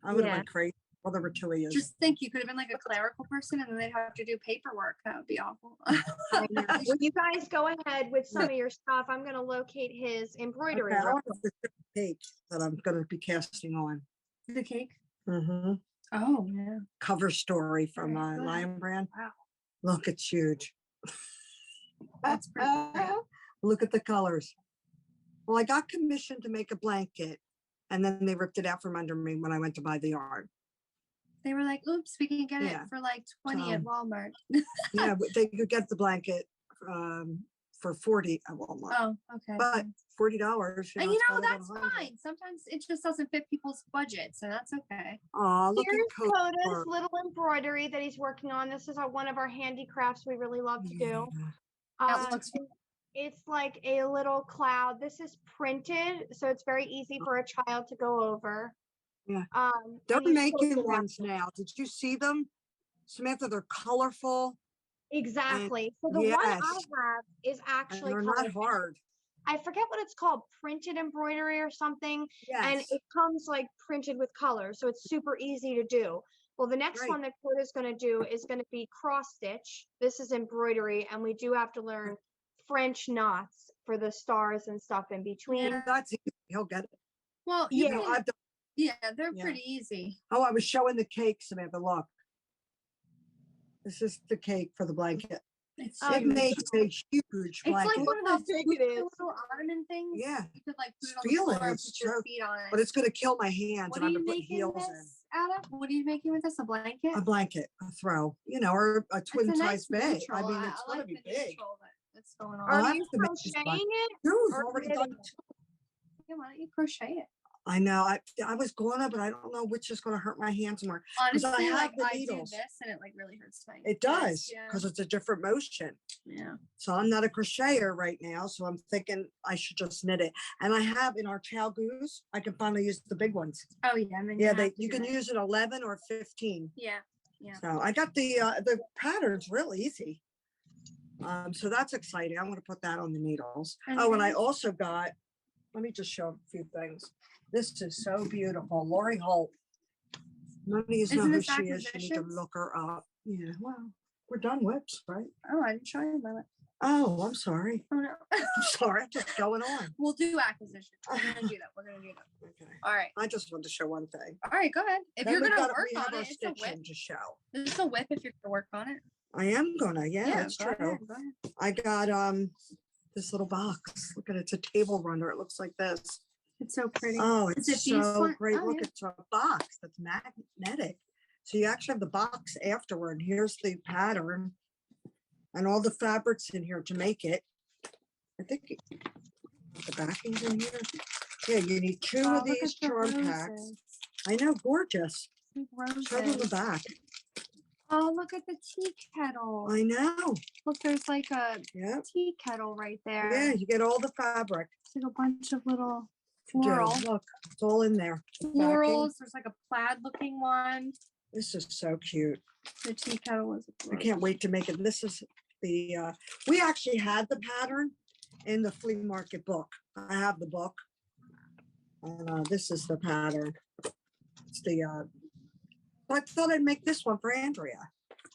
I would have Yeah. been crazy. Well, there were two of you. Just think you could have been like a clerical person and then they'd have to do paperwork. That would be awful. I know. Well, you guys go ahead with some of your stuff. I'm going to locate his embroidery. Okay, I real want the cake that I'm going to be casting on. The cake? hmm Oh, yeah. Cover story from Very good. Lion Brand. Wow. Look, it's huge. That's pretty great. Look at the colors. Well, I got commissioned to make a blanket, and then they ripped it out from under me when I went to buy the yarn. They were like, oops, we can get Yeah. it for like 20 at Walmart. Yeah, but they could get the blanket for 40 at Walmart, Oh, okay. but $40. And you it's know, better than that's 100. fine. Sometimes it just doesn't fit people's budget. So that's okay. Aw, look Here's at Coda's Coda's work. little embroidery that he's working on. This is one of our handicrafts we really love to do. Yeah. That looks It's like a little cloud. This is printed, so it's very easy for a child to go over. Yeah. And They're he's making posted ones now. Did you see them, Samantha? They're colorful Exactly. So the one I yes. have is and actually they're not colorful. hard. I forget what it's called, printed embroidery or something. And Yes. it comes like printed with color, so it's super easy to do. Well, the next Right. one that Coda's going to do is going to be cross stitch. This is embroidery, and we do have to learn French knots for the stars and stuff in between. Yeah. That's easy. He'll get it. well, Yeah. you can- I've done, yeah, they're Yeah. pretty easy. oh, I was showing the cake, Samantha. Look. This is the cake for the blanket. It's Oh, It huge. makes a huge It's like blanket. one of How those big squeaky it is. little ottoman things. Yeah. You could like put it on the Feel it, floor and it's put your so- feet on it. But it's going to kill my hands, What and are I'm you going to put making heels in. this out of? What are you making with this? A blanket? A blanket, a throw, or a It's twin a size nice bag. neutral. I mean, it's going to like be the big. neutral that's going I'll Are have you to make this crocheting it? Dude, or already knitting done. it? Yeah, why don't you crochet it? I know. I was gonna, but I don't know which is going to hurt my hands more. Honestly, have like the I do needles. this and it like really hurts my It wrist. does Yeah. because it's a different motion. Yeah. So I'm not a crocheter right now. So I'm thinking I should just knit it. And I have in our chow goose, I can finally use the big ones. Oh yeah. And then Yeah, have to you do can that. use it 11 or 15. Yeah. Yeah. So I got the pattern's real easy. So that's exciting. I'm going to put that on the needles. Oh, and I Okay. also got, let me just show a few things. This is so beautiful. Lori Holt. None of you know Isn't who this she is. You need to Acquisitions? look her up. Yeah, well, we're done whips, right? Oh, I didn't show you my lip. Oh, I'm sorry. Oh no. I'm sorry. I'm just going on. We'll do acquisition. We're gonna do that. We're gonna do that. Okay. All right. I just wanted to show one thing. All right. Go ahead. If Then you're we gonna got- work we have on our it, it's a whip. stitching to show. This is a whip if you're gonna work on it. I am gonna. Yeah, that's go true. ahead, go ahead. I got this little box. Look at it. It's a table runner. It looks like this. It's so pretty. Oh, Is it's it these so one? great. Oh, Look, yeah. it's a box that's magnetic. So you actually have the box afterward. Here's the pattern and all the fabrics in here to make it. I think the backing's in here. Yeah, you need two Oh, of look these at the charm packs. roses. I know, gorgeous. Big Show them the roses. back. Oh, look at the tea kettle. I know. Look, there's like a Yeah. tea kettle right there. Yeah, you get all the fabric. There's like a bunch of little You do. floral. Look, it's all in there. Florals. There's like a plaid looking one. This is so cute. The tea kettle is. I can't wait to make it. This is the, we actually had the pattern in the flea market book. I have the book. And this is the pattern. It's the, I thought I'd make this one for Andrea,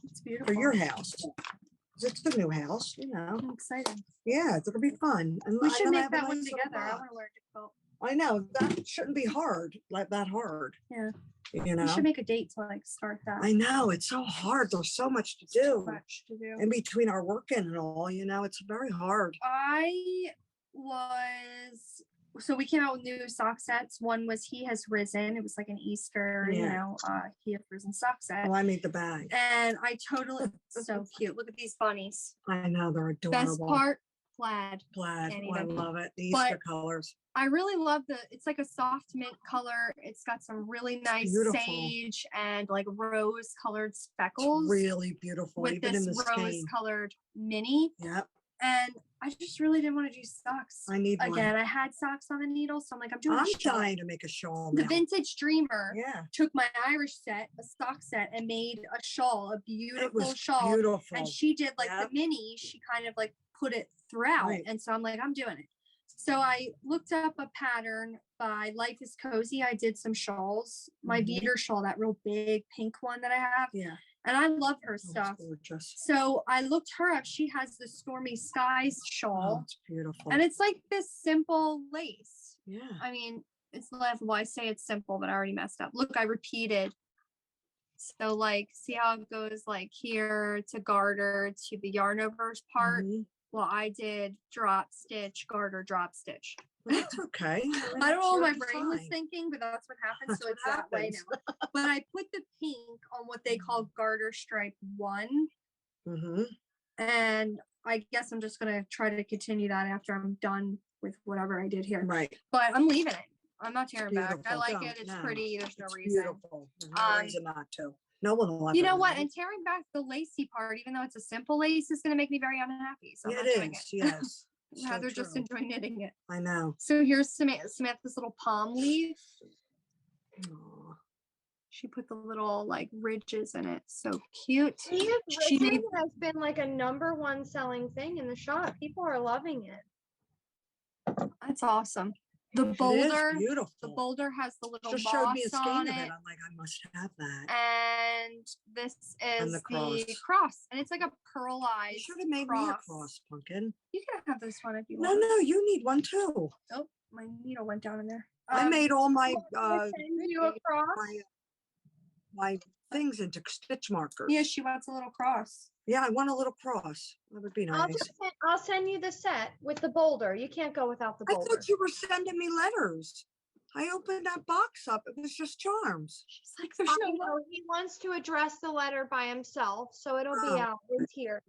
It's beautiful. for your house. 'Cause it's the new house, you know. I'm excited. Yeah, it's gonna be fun. And We I should know I make have a that one nice little together. I box. want to learn to quilt. I know, that shouldn't be hard, like that hard. Yeah. You We know, should make a date to like start that. I know, it's so hard. There's so much to do. Much to do. In between our working and all, you know, it's very hard. So we came out with new sock sets. One was He Has Risen. It was like an Easter, Yeah. He Has Risen sock set. Oh, I made the bag. And I totally, so cute. Look at these bunnies. I know, they're Best adorable. part, plaid. Plaid. Can't Oh, I even. love it. The But- Easter colors. I really love it's like a soft mint color. It's got some really nice beautiful. sage and like rose colored It's speckles really beautiful, with even in this the rose skein. colored mini. Yep, And I just really didn't want to do socks. I need one. Again, I had socks on the needle, so I'm like, I'm doing I'm a shawl. dying to make a shawl The now. Vintage Dreamer Yeah, took my Irish set, a stock set, and made a shawl, a it beautiful was shawl. beautiful. And she did like Yep. the mini, she kind of like put it throughout. Right. And so I'm like, I'm doing it. So I looked up a pattern by Life is Cozy. I did some shawls, my Mhm. Veter shawl, that real big pink one that I have. Yeah, And I love her oh, it's stuff. gorgeous. So I looked her up. She has the Stormy Skies Oh, shawl. it's beautiful. And it's like this simple lace. Yeah, I mean, it's laughable. I say it's simple, but I already messed up. Look, I repeated. So like, see how it goes like here to garter to the yarn overs part. Mhm. Well, I did drop stitch, garter, drop stitch. Well, that's okay. I don't know what my That's brain was fine. thinking, but that's what happened. That's So what it's that way happens. now. But I put the pink on what they call garter stripe 1. Mhm. And I guess I'm just gonna try to continue that after I'm done with whatever I did here. Right. But I'm leaving it. I'm not tearing back. I Beautiful. like Don't, it. It's no, pretty. There's no It's reason. beautiful. There's no Um, reason not to. No one will You ever know what? know. And tearing back the lacy part, even though it's a simple lace, is gonna make me very unhappy. So I'm Yeah, not doing it it. is. Yes. I'd So rather just true. enjoy knitting it. I know. So here's Samantha's little palm leaf. Aw. She put the little like ridges in it. So cute. He Has She Risen made- has been like a #1 selling thing in the shop. People are loving it. That's awesome. The It is boulder, beautiful. the boulder has the little Just showed me a moss skein on of it. it. I'm like, I must have that. And this is the the cross. cross. And it's like a You pearlized should have made me a cross. cross, pumpkin. You can have this one if you No, want. no, you need one too. Oh, my needle went down in there. I made all my Can I send you across? my things into stitch markers. Yeah, she wants a little cross. Yeah, I want a little cross. That would be I'll nice. I'll send you the set with the boulder. You can't go without the I boulder. thought you were sending me letters. I opened that box up. It was just charms. She's like, there's I no know he wants to address the letter by himself, so it'll be Oh. out. It's here.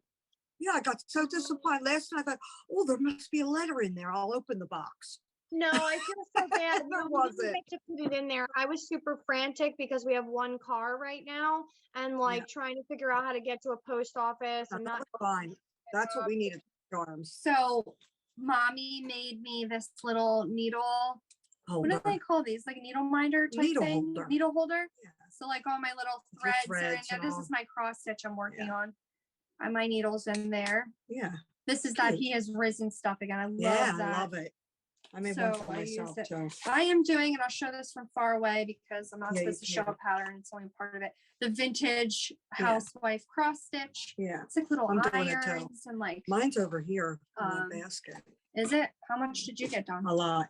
Yeah, I got so disappointed. Last night I thought, oh, there must be a letter in there. I'll open the box. No, I feel so bad. There No, we didn't wasn't. get to put it in there. I was super frantic because we have one car right now and like trying to figure out how to get to a post office No, and that not. was fine. That's what we needed. Charms. So mommy made me this little needle. What do Holder. they call these? Like a needle minder type Needle thing? holder. Needle holder. Yeah. So like all my little Your threads, are in threads there. and This all. is my cross stitch I'm working Yeah. on. And my needles in there. Yeah. This is that Cute. He Has Risen stuff again. I love Yeah, that. I love it. I made one So for I use myself it. too. I am doing, and I'll show this from far away because I'm not Yeah, you supposed to show a can't. pattern. It's only part of it. The vintage Yeah. housewife cross stitch. Yeah. It's like little I'm doing it too. irons and like, Mine's over here in Um, the basket. is it? How much did you get done? A lot.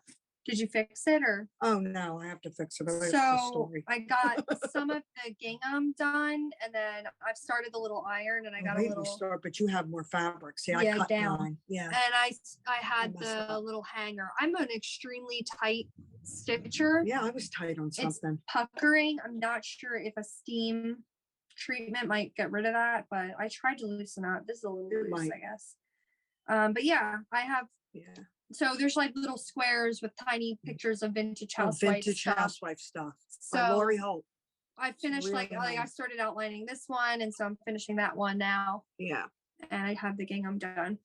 Did you fix it or? Oh no, I have to fix it. But it's the So story. I got some of the gingham done, and then I've started the little iron, and I got a Wait, little. we start, but you have more fabric. See, I Yeah, cut down. mine. Yeah. And I had messed the up. little hanger. I'm an extremely tight stitcher. Yeah, I was tight on something. Puckering. I'm not sure if a steam treatment might get rid of that, but I tried to loosen up. This is a little It loose, might. I guess. But yeah, I have. Yeah. So there's like little squares with tiny pictures of vintage Oh, housewife vintage stuff. housewife stuff. By So Lori Holt. I finished really I nice. started outlining this one, and so I'm finishing that one now, Yeah, and I have the gingham done.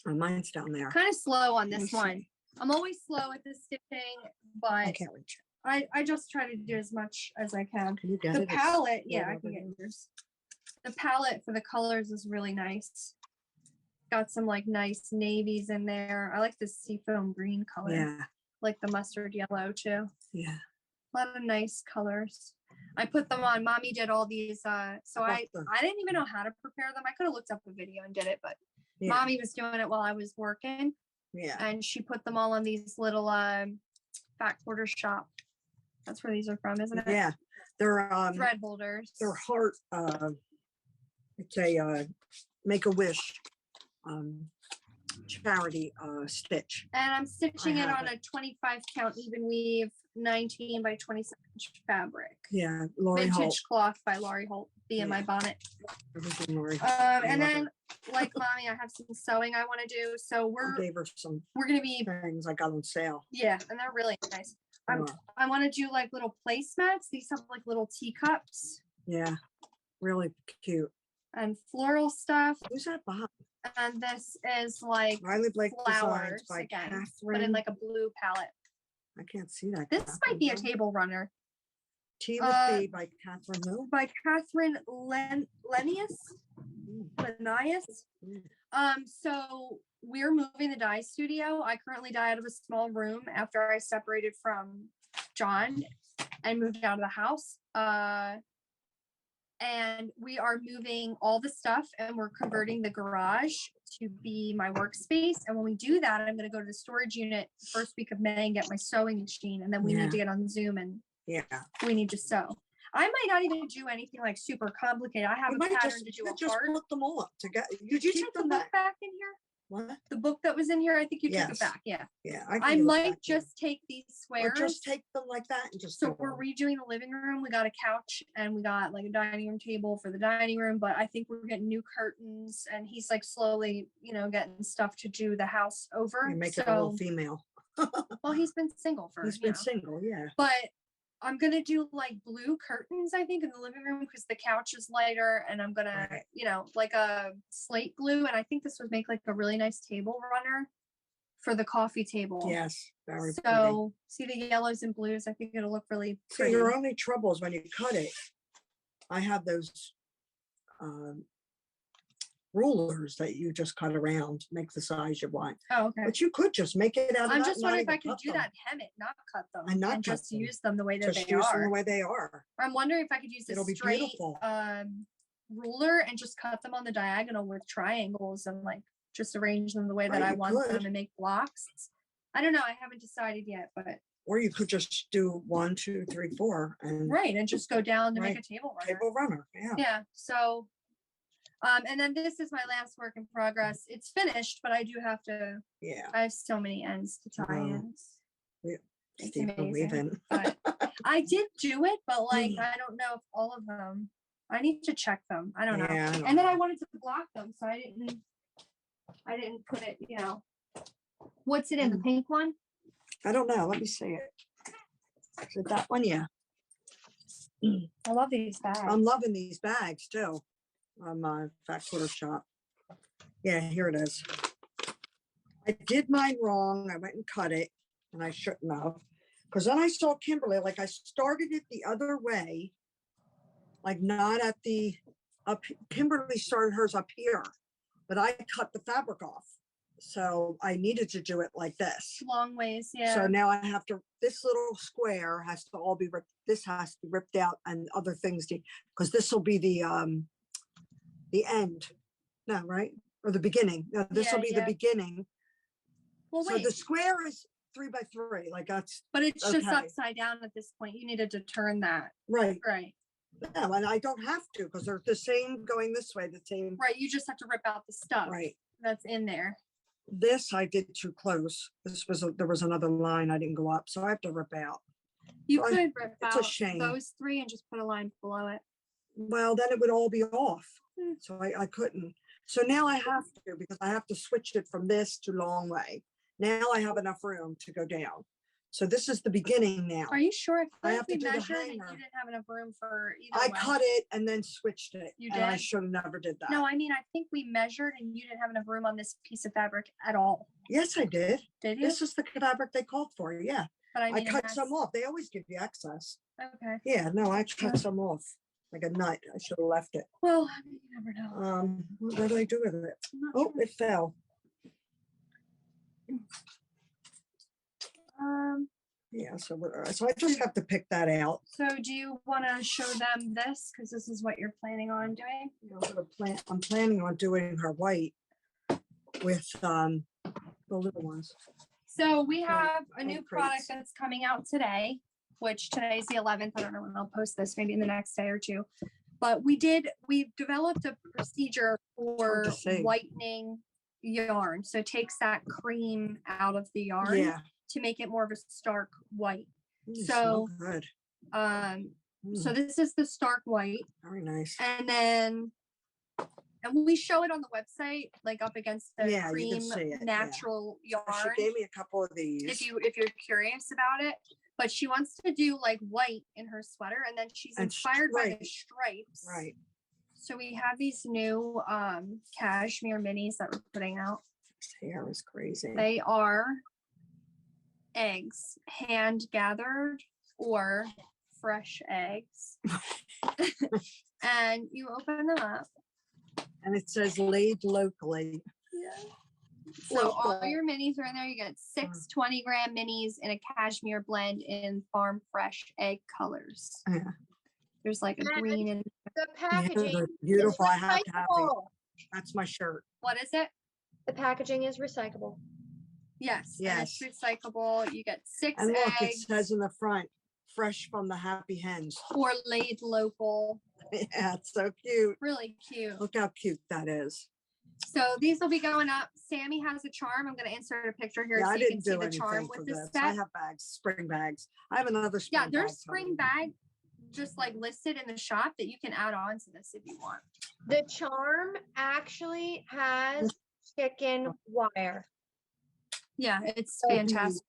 and mine's down there. Kind of slow on Let me this one. see. I'm always slow at the stitching, I but can't reach. I just try to do as much as I can. Can you get The it? It's palette, yeah, right I over can get here. yours. The palette for the colors is really nice. Got some like nice navies in there. I like this seafoam green color. Yeah, Like the mustard yellow too. yeah. A lot of nice colors. I put them on. Mommy did all these. So I didn't even know how to prepare them. I could have looked up a video and did it, but Yeah. Mommy was doing it while I was working, Yeah. and she put them all on these little Fat Quarter Shop. That's where these are from, isn't it? Yeah. They're Thread holders. they're heart it's a Make-A-Wish charity stitch. And I'm stitching it have on a 25 count even weave 19 by 27 inch fabric. Yeah, Lori Vintage Holt. cloth by Lori Holt. Be in my Yeah. bonnet. Everything Lori. And love then, like Mommy, I have some sewing I want to do. So I gave her some we're gonna be things I got on sale. yeah, and they're really nice. Yeah. I want to do like little placemats. These have like little teacups Yeah, really cute. and floral stuff. Who's that behind? And this is like Riley Blake Designs flowers by again, but Catherine. in like a blue palette. I can't see that. This might be a table runner Tea with Thee by Catherine Hill. by Catherine Linnaeus. Linnaeus. So we're moving the dye studio. I currently dye out of a small room after I separated from John and moved out of the house. And we are moving all the stuff, and we're converting the garage to be my workspace. And when we do that, I'm going to go to the storage unit first week of May and get my sewing machine. And then we Yeah. need to get on Zoom and Yeah. we need to sew. I might not even do anything like super complicated. I have You a might pattern just, to do you a just heart. put them all up together. Did you keep take the them book back in here? What? The book that was in here, I think you took Yes. it back. Yeah. Yeah. I can give it might back to you. just take these Or squares. just take them like that and just. So do we're them. redoing the living room. We got a couch and we got like a dining room table for the dining room, but I think we're getting new curtains, and he's like slowly, getting stuff to do the house over. You make it a little female. Well, he's been single for, He's been single, yeah. but I'm gonna do like blue curtains, I think, in the living room because the couch is lighter, and I'm gonna, Right. like a slate glue, and I think this would make like a really nice table runner for the coffee table. Yes, very pretty. So see the yellows and blues. I think it'll look really See, pretty. your only trouble is when you cut it. I have those rulers that you just cut around, make the size you want. Oh, okay. But you could just make it out of I'm that, just not wondering if I even could cut do them. that, hem it, not cut them, And not cut just them. use them the way that Just they use them are. the way they are. I'm wondering if I could use a It'll be straight beautiful. ruler and just cut them on the diagonal with triangles and like just arrange them the way that Right, I you want them could. and make blocks. I don't know. I haven't decided yet, but Or you could just do 1, 2, 3, 4 and right, and just go down to make a Right. table runner. table runner. Yeah. Yeah. So, and then this is my last work in progress. It's finished, but I do have to. Yeah. I have so many ends to tie Wow. in. It's Stephen amazing. Weaving. But I did do it, but like Mm. I don't know if all of them. I need to check them. I don't know. Yeah, I don't And then I know. wanted to block them, so I didn't put it. What's it in? The Mm. pink one? I don't know. Let me see it. Is it that one? Yeah. I love these bags. I'm loving these bags too. Fat Quarter Shop. Yeah, here it is. I did mine wrong. I went and cut it, and I shouldn't have. Because then I saw Kimberly, like I started it the other way, like not at the up. Kimberly started hers up here, but I cut the fabric off. So I needed to do it like this. Long ways, yeah. So now I have to, this little square has to all be ripped. This has to be ripped out and other things, because this will be the end. No, right? Or the beginning. No, this will Yeah, be yeah. the beginning. Well, So wait, the square is 3 by 3. Like that's but it's just okay. upside down at this point. You needed to turn that. right. Right. No, and I don't have to because they're the same going this way, the same. Right. You just have to rip out the stuff Right. that's in there. This I did too close. There was another line I didn't go up, so I have to rip out. You I- could rip it's a out shame. those 3 and just put a line below it. Well, then it would all be off. Hmm. So I couldn't. So now I have to, because I have to switch it from this to long way. Now I have enough room to go down. So this is the beginning now. Are you sure? I I have feel to like we do the measured and you hanger. didn't have enough room for either I way. cut it and then switched it. You And I did? should have never did that. No, I mean, I think we measured and you didn't have enough room on this piece of fabric at all. Yes, I did. Did you? This is the fabric they called for. Yeah. But I mean, it cut has- some off. They always give you excess. Okay. Yeah, no, I cut some off like a nut. I should have left it. Well, I mean, you never know. What did I do with it? I'm not Oh, sure. it fell. Yeah, so I just have to pick that out. So do you want to show them this? Because this is what you're planning on doing. I'm planning on doing her white with the little ones. So we Right, have a new and product crates. that's coming out today, which today's the 11th. I don't know when I'll post this, maybe in the next day or two. But we've developed a procedure for to see. whitening yarn. So it takes that cream out of the yarn Yeah. to make it more of a stark white. They So, smell good. So this is the stark white. Very nice. And we show it on the website, like up against the Yeah, you can cream see it, yeah. natural yarn. She gave me a couple of these. If you're curious about it, but she wants to do like white in her sweater, and then she's And inspired by the stripes. Right. So we have these new cashmere minis that we're putting out. This hair is crazy. They are eggs, hand gathered or fresh eggs. And you open them up. And it says laid locally. So all your minis are in there. You get 6 20-gram minis in a cashmere blend in farm fresh egg colors. Yeah. There's like a And green and The Yeah, packaging they're is beautiful. I have to have these. recyclable. That's my shirt. what is it? The packaging is recyclable. Yes. And Yes. it's recyclable. You get 6 And look, it eggs says in the front, fresh from the happy hens. or laid local. Yeah, it's so cute. Really cute. Look how cute that is. So these will be going up. Sammy has a charm. I'm going to insert a picture here Yeah, so I you can didn't see do the charm anything for with this this. I set. have bags, spring bags. I have another spring Yeah, there's bag spring coming. bag just like listed in the shop that you can add on to this if you want. The charm actually has chicken wire. Yeah, it's Oh, fantastic.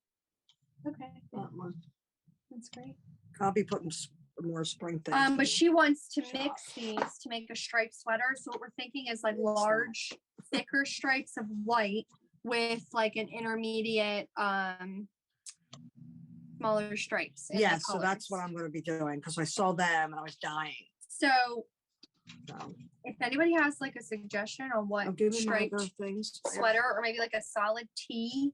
Okay, That one. that's great. I'll be putting more spring things. But she wants to Shop. mix these to make a striped sweater. So what we're thinking is like Mix them. large, thicker stripes of white with like an intermediate, smaller stripes. in the Yeah, so that's what colors. I'm going to be doing because I saw them and I was dying. So So if anybody has like a suggestion on what I'll give you my striped other things. sweater or maybe like a solid tee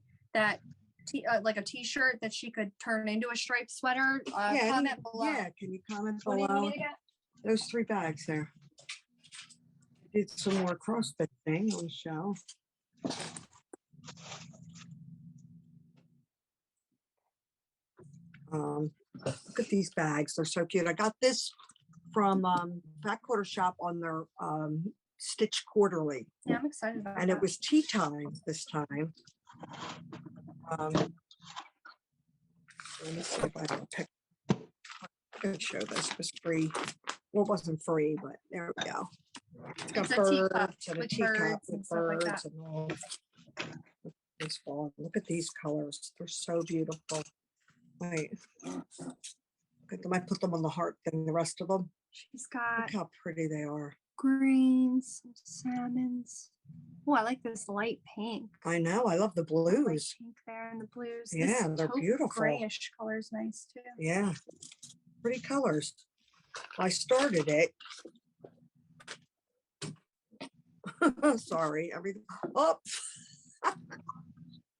like a t-shirt that she could turn into a striped sweater, Yeah, comment below. yeah, can you comment What do you need below? me to get? Those 3 bags there. Did some more cross stitching on the show. Look at these bags. They're so cute. I got this from Fat Quarter Shop on their Stitch Quarterly. Yeah, I'm excited about And that. it was tea time this time. Let me see if I can pick. I could show this. It was free. Well, it wasn't free, but there we go. It's got It's a teacup birds and a with teacup birds and with stuff like birds that. and all. It's fun. Look at these colors. They're so beautiful. Wait. Look at them. I put them on the heart thing, the rest of them. She's got Look how pretty they are. greens, salmons. Oh, I like this light pink. I know. I love the Light blues. pink there and the blues. Yeah, This they're taupe beautiful. grayish color is nice too. Yeah. Pretty colors. I started it. Sorry, everything. Oh.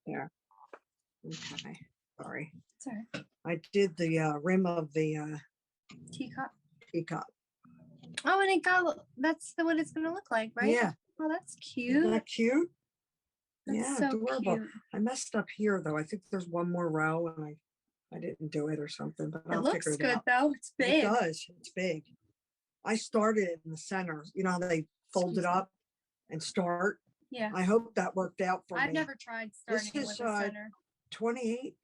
Yeah. Okay. Sorry. It's all right. I did the rim of the Teacup. teacup. Oh, and it got what it's gonna look like, right? Yeah. Oh, that's Isn't cute. that cute? That's Yeah, so adorable. cute. I messed up here though. I think there's one more row and I didn't do it or something, but It I'll looks figure it good out. though. It's It big. does. It's big. I started it in the center. You know how they fold Excuse it me. up and start? Yeah. I hope that worked out for I've me. never tried This starting it is, with a center. 28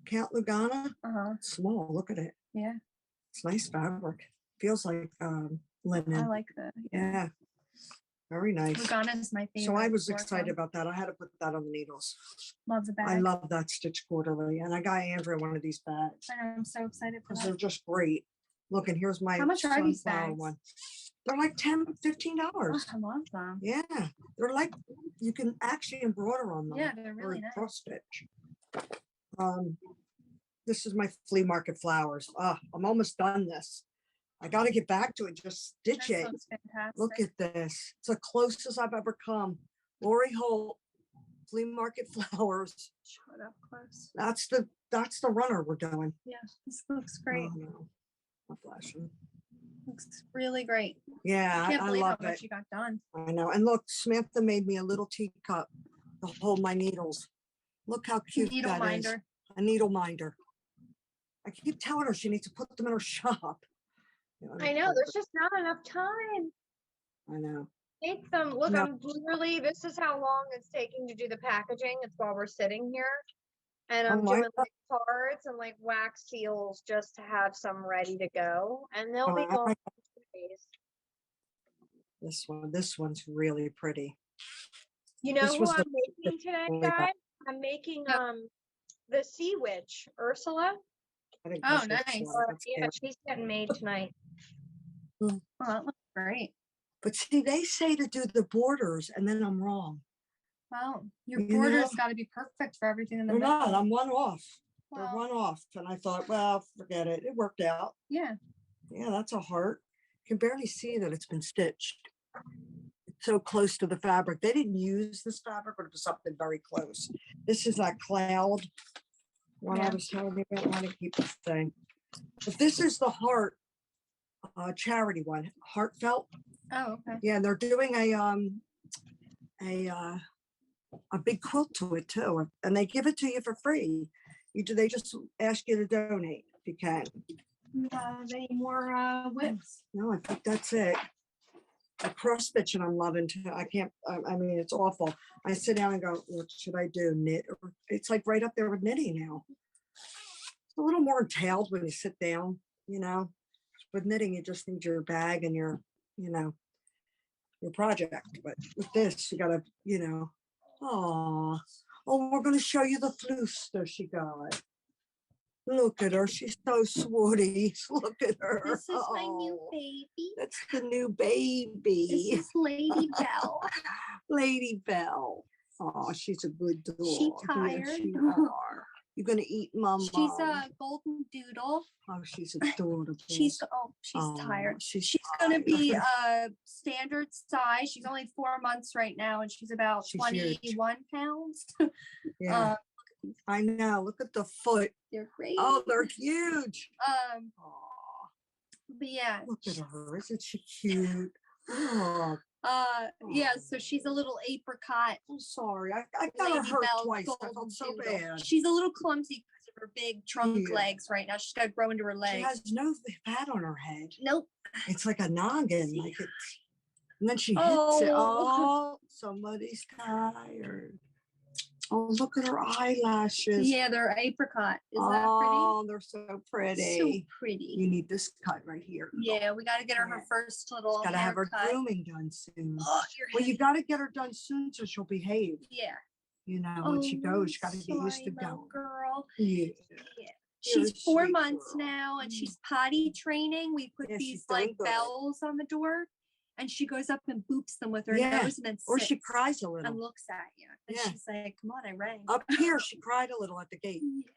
Count Lugana. Uh-huh. Small. Look at it. Yeah. It's nice fabric. Feels like I linen. like that. Yeah. Very nice. Lugana is my favorite. So I was to work excited on. about that. I had to put that on the needles. Love the bag. I love that Stitch Quarterly, and I got Andrea one of these bags I know, I'm so excited for because that. they're just great. Look, and here's my How much are these sunflower bags? one. They're like $10, $15. Oh, I love them. Yeah, they're like, you can actually embroider on them. Yeah, they're really or nice. cross stitch. This is my flea market flowers. I'm almost done this. I got to get back to it. Just stitch This it. looks fantastic. Look at this. It's the closest I've ever come. Lori Holt, flea market flowers. Show it up close. That's the runner we're doing. Yeah, this looks great. Oh, no. I'm flashing. Looks really great. Yeah, Can't I believe love how much it. you got done. I know. And look, Samantha made me a little teacup to hold my needles. Look how cute Needle that is. minder. A needle minder. I keep telling her she needs to put them in her shop. You I know, there's just not enough time. I know. Make them, look, No. I'm literally, this is how long it's taking to do the packaging. It's while we're sitting here. And I'm Oh my doing like cards and like wax seals just to have some ready to go. And they'll be Oh, gone in 2 days. This one's really pretty. You know This who was I'm the- making today, really bad. guys? I'm making the Sea Witch, Ursula. I think Oh, this looks nice. like that's Yeah, cute. she's getting made tonight. Oh, that looks great. But see, they say to do the borders, and then I'm wrong. Well, your You border's know? got to be perfect for everything in the They're middle. not. I'm one off. They're Well, one off. And I thought, well, forget it. It worked out. yeah. Yeah, that's a heart. You can barely see that it's been stitched. It's so close to the fabric. They didn't use this fabric, but it was something very close. This is that cloud one I Yeah. was telling you about. I want to keep this thing. But this is the heart charity one, heartfelt. Oh, okay. Yeah, and they're doing a big quilt to it too, and they give it to you for free. They just ask you to donate if you can. Any more whips? No, I think that's it. The cross stitching I'm loving too. I can't. I mean, it's awful. I sit down and go, what should I do? Knit? It's like right up there with knitting now. It's a little more entailed when you sit down. You know, with knitting, you just need your bag and your project. But with this, you gotta, oh, we're gonna show you the flooster she got. Look at her, she's so swooty. Look at her. This is my new Oh, baby. that's the new baby. This is Lady Belle. Lady Belle. Oh, she's a good dog. She Yes, tired? you are. You're gonna eat mama. She's a golden doodle. Oh, she's adorable. She's Oh, tired. she's Gonna be tired. standard size. She's only 4 months right now, and she's about She's huge. 21 pounds. Yeah, I know. Look at the foot. They're great. Oh, they're huge. Aw, But yeah. look at her. Isn't she cute? Oh, Yeah. So she's a little apricot. I'm sorry. I got her Lady hurt Belle twice. I golden felt so doodle. bad. She's a little clumsy because of her big trunk Yeah. legs right now. She's got to grow into her She legs. has no fat on her head. Nope. It's like a noggin. See? Like it's, and then she hits it. Oh, somebody's tired. Oh, look at her eyelashes. Yeah, they're apricot. Is that Oh, they're so pretty? So pretty. pretty. You need this cut right here. Yeah, we got to get her Yeah. her first little Gotta have her haircut. grooming done soon. Oh, your Well, head. you gotta get her done soon so she'll behave. Yeah. When she goes, she gotta get used sorry, to little going. girl. Yeah. Yeah. You're a She's 4 sweet months girl. now, and she's potty training. We put Yeah, she's these like doing good. bells on the door, and she goes up and boops them with her Yeah, nose, and then Or she sits cries a and little. looks at you. And Yeah. she's like, "Come on, I rang." Up here, she cried a little at the gate. Yeah.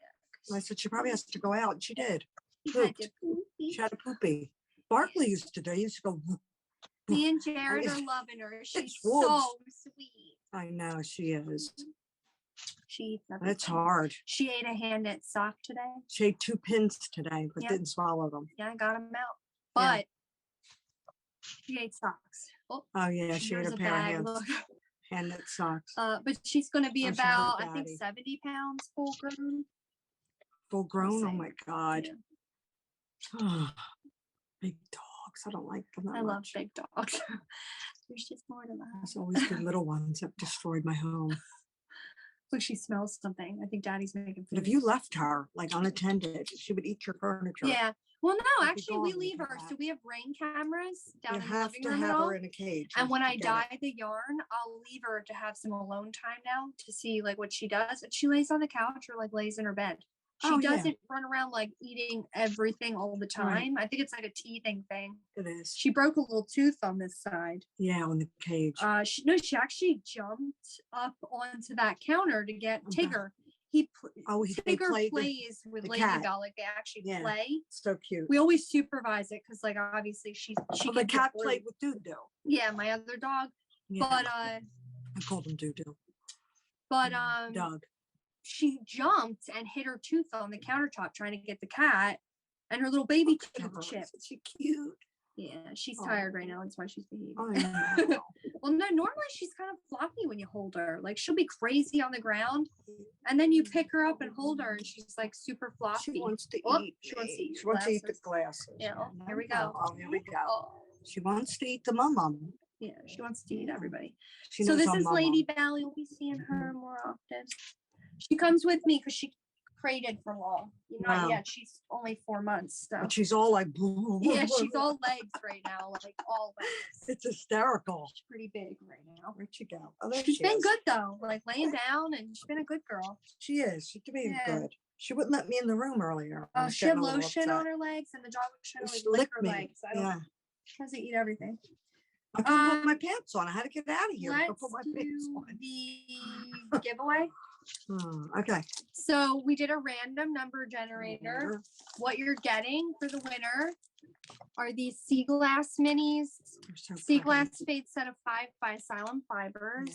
And I said, she probably has to go out. And she did. She had Pooped. to poopy. She had a poopy. Barkley used to do. He used to go, whoop. Me and Jared it's- are loving her. She's woods. so sweet. I know she is. She eats It's everything. hard. She ate a hand knit sock today. She ate 2 pins today, but Yeah. didn't swallow them. Yeah, I got them out. Yeah. But she ate socks. Oh, Oh yeah, she ate there's a a pair bag. of Look. hand knit socks. But she's going to be Oh, she about, heard I think, Daddy. 70 pounds full grown. Full grown. Oh say. my God. Yeah. Big dogs. I don't like them that I love much. big dogs. There's just more to that. It's always the little ones that destroyed my home. Like she smells something. I think Daddy's making food. But if you left her like unattended, she would eat your furniture. Yeah. Well, no, She'd be actually, we gone leave like her. that. So we have rain cameras down You in the have living to room and have all. her in a cage. And when I Forget dye it. the yarn, I'll leave her to have some alone time now to see like what she does. And she lays on the couch or like lays in her bed. She Oh, yeah. doesn't run around like eating everything all the time. Right. I think it's like a teething thing. It is. She broke a little tooth on this side. Yeah, on the cage. She actually jumped up onto that counter to get Okay. Tigger. They Tigger play plays with the Lady cat. Bell, like they actually Yeah. play. So cute. We always supervise it because, like, obviously she Well, the can cat get played through. with Doo-Doo. Yeah, my other dog. Yeah. But I called him Doo-Doo. Doug. she jumped and hit her tooth on the countertop trying to get the cat, and her little baby Look at tooth her. chipped. Isn't she cute? Yeah, she's Oh. tired right now. That's why she's behaving. I know. Well, no, normally she's kind of floppy when you hold her. Like she'll be crazy on the ground, and then you pick her up and hold her, and she's like super floppy. She wants to Oh, eat. she wants to eat She wants to eat the glasses. glasses. Yeah, oh, here we go. Oh, here we go. Oh, She wants to eat the mum. yeah, she wants to eat everybody. She So knows this I'm is Mum Lady Mum. Bell. You'll be seeing her more often. She comes with me because she crated for long. Not Wow. yet. She's only 4 months. So But she's all like, yeah, she's all legs right now, like all legs. It's hysterical. She's pretty big right now. Where'd she go? Oh, there She's she been is. good though, like laying down, and she's been a good girl. She is. She's being Yeah. good. She wouldn't let me in the room earlier. I was She had getting a little lotion upset. on her legs, and the dog was trying to She like lick licked her me. legs. I don't. Yeah. She doesn't eat everything. I couldn't put my pants on. I had to get out of here. to go Let's put my pants do on. the giveaway. Okay. So we did a random number generator. What you're getting for the winner are these sea glass minis. They're so Sea pretty. glass fade set of 5 by Asylum Fibers.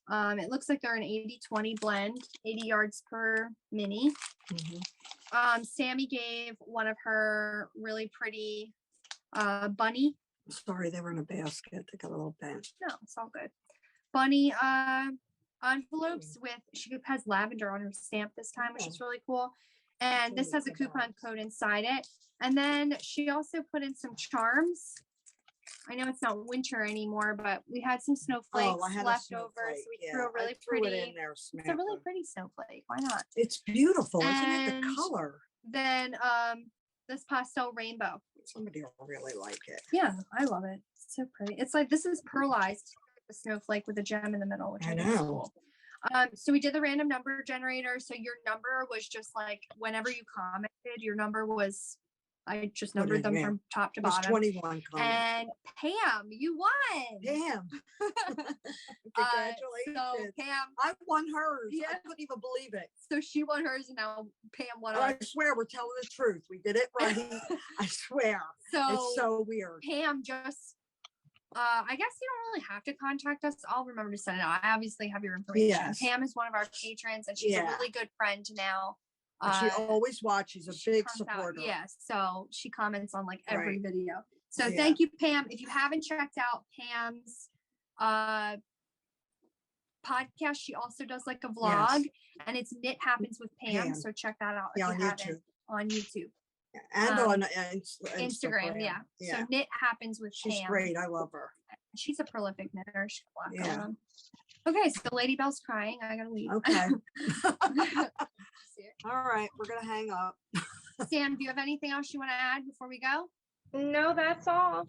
Yeah. It looks like they're an 80-20 blend, 80 yards per mini. Mhm. Sammy gave one of her really pretty bunny. Sorry, they were in a basket. They got a little bent. No, it's all good. Bunny envelopes with, she has lavender on her stamp this time, which is really cool. And this has a coupon code inside it. And then she also put in some charms. I know it's not winter anymore, but we had some snowflakes I had a left over, so snowflake, we yeah. threw a I really threw it pretty. in there, It's a really Samantha. pretty snowflake. Why not? It's beautiful, isn't it? The And color. Then this pastel rainbow. Somebody will really like it. Yeah, I love it. It's so pretty. It's like, this is pearlized, the snowflake with a gem in the middle, which I I think is know. cool. So we did the random number generator. So your number was just like, whenever you commented, your number was, I just What numbered is- them yeah. from top to It was bottom. 21 comments. And Pam, you won. Damn. Congratulations. So Pam, I won hers. Yeah. I couldn't even believe it. so she won hers, and now Pam won I ours. swear we're telling the truth. We did it right. I swear. It's so weird. Pam just, I guess you don't really have to contact us. I'll remember to send it out. I obviously have your information. Yes. Pam is one of our patrons, and she's Yeah. a really good friend now. And she always watches. A She big comes out- supporter. yeah, so she comments on like every Right. video. So Yeah. thank you, Pam. If you haven't checked out Pam's podcast, she also does like a vlog, and it's Knit Happens with Pam. Pam. So check that out if Yeah, you on haven't, YouTube. on YouTube. And Um, on Instagram, yeah. So Knit Happens with She's Pam. great. I love her. She's a prolific knitter. She's got a lot Yeah. going on. Okay, so Lady Bell's crying. I gotta leave. Okay. See it. All right. We're going to hang up. Sam, do you have anything else you want to add before we go? No, that's all.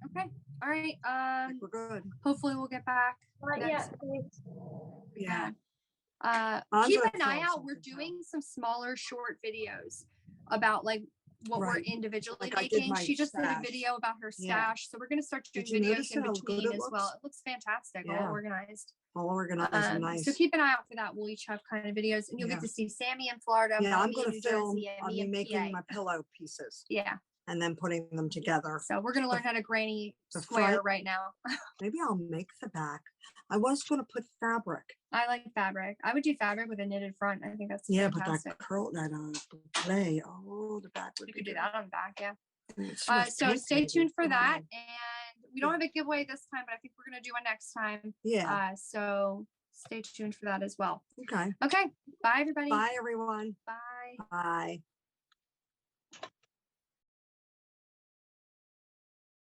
Okay. All right. I think we're good. Hopefully we'll get back. Not Next- yet. Thanks. Yeah. Keep gonna an eye film out. We're something, doing some smaller short videos about like what we're Right. individually Like I did making. my She just did a stash. video about her Yeah. stash. So we're gonna start doing Did you videos notice in how good between it as well. looks? It looks fantastic, Yeah. all organized. All organized and nice. So keep an eye out for that. We'll each have kind of videos, and you'll Yeah. get to see Sammy in Florida. Yeah, I'm Mommy going in to New film Jersey, and on me me in making PA. my pillow pieces Yeah. and then putting them together. So we're gonna learn how to granny The square front- right now. Maybe I'll make the back. I was going to put fabric. I like fabric. I would do fabric with a knitted front. I think that's Yeah, fantastic. but that curl, that play, oh, the back would You be could do good. that on the back, yeah. It's So much stay painting. tuned for that. Wow. And we don't have a giveaway this time, but I think we're gonna do one next time. Yeah. So stay tuned for that as well. Okay. Okay. Bye everybody. Bye, everyone. Bye. Bye.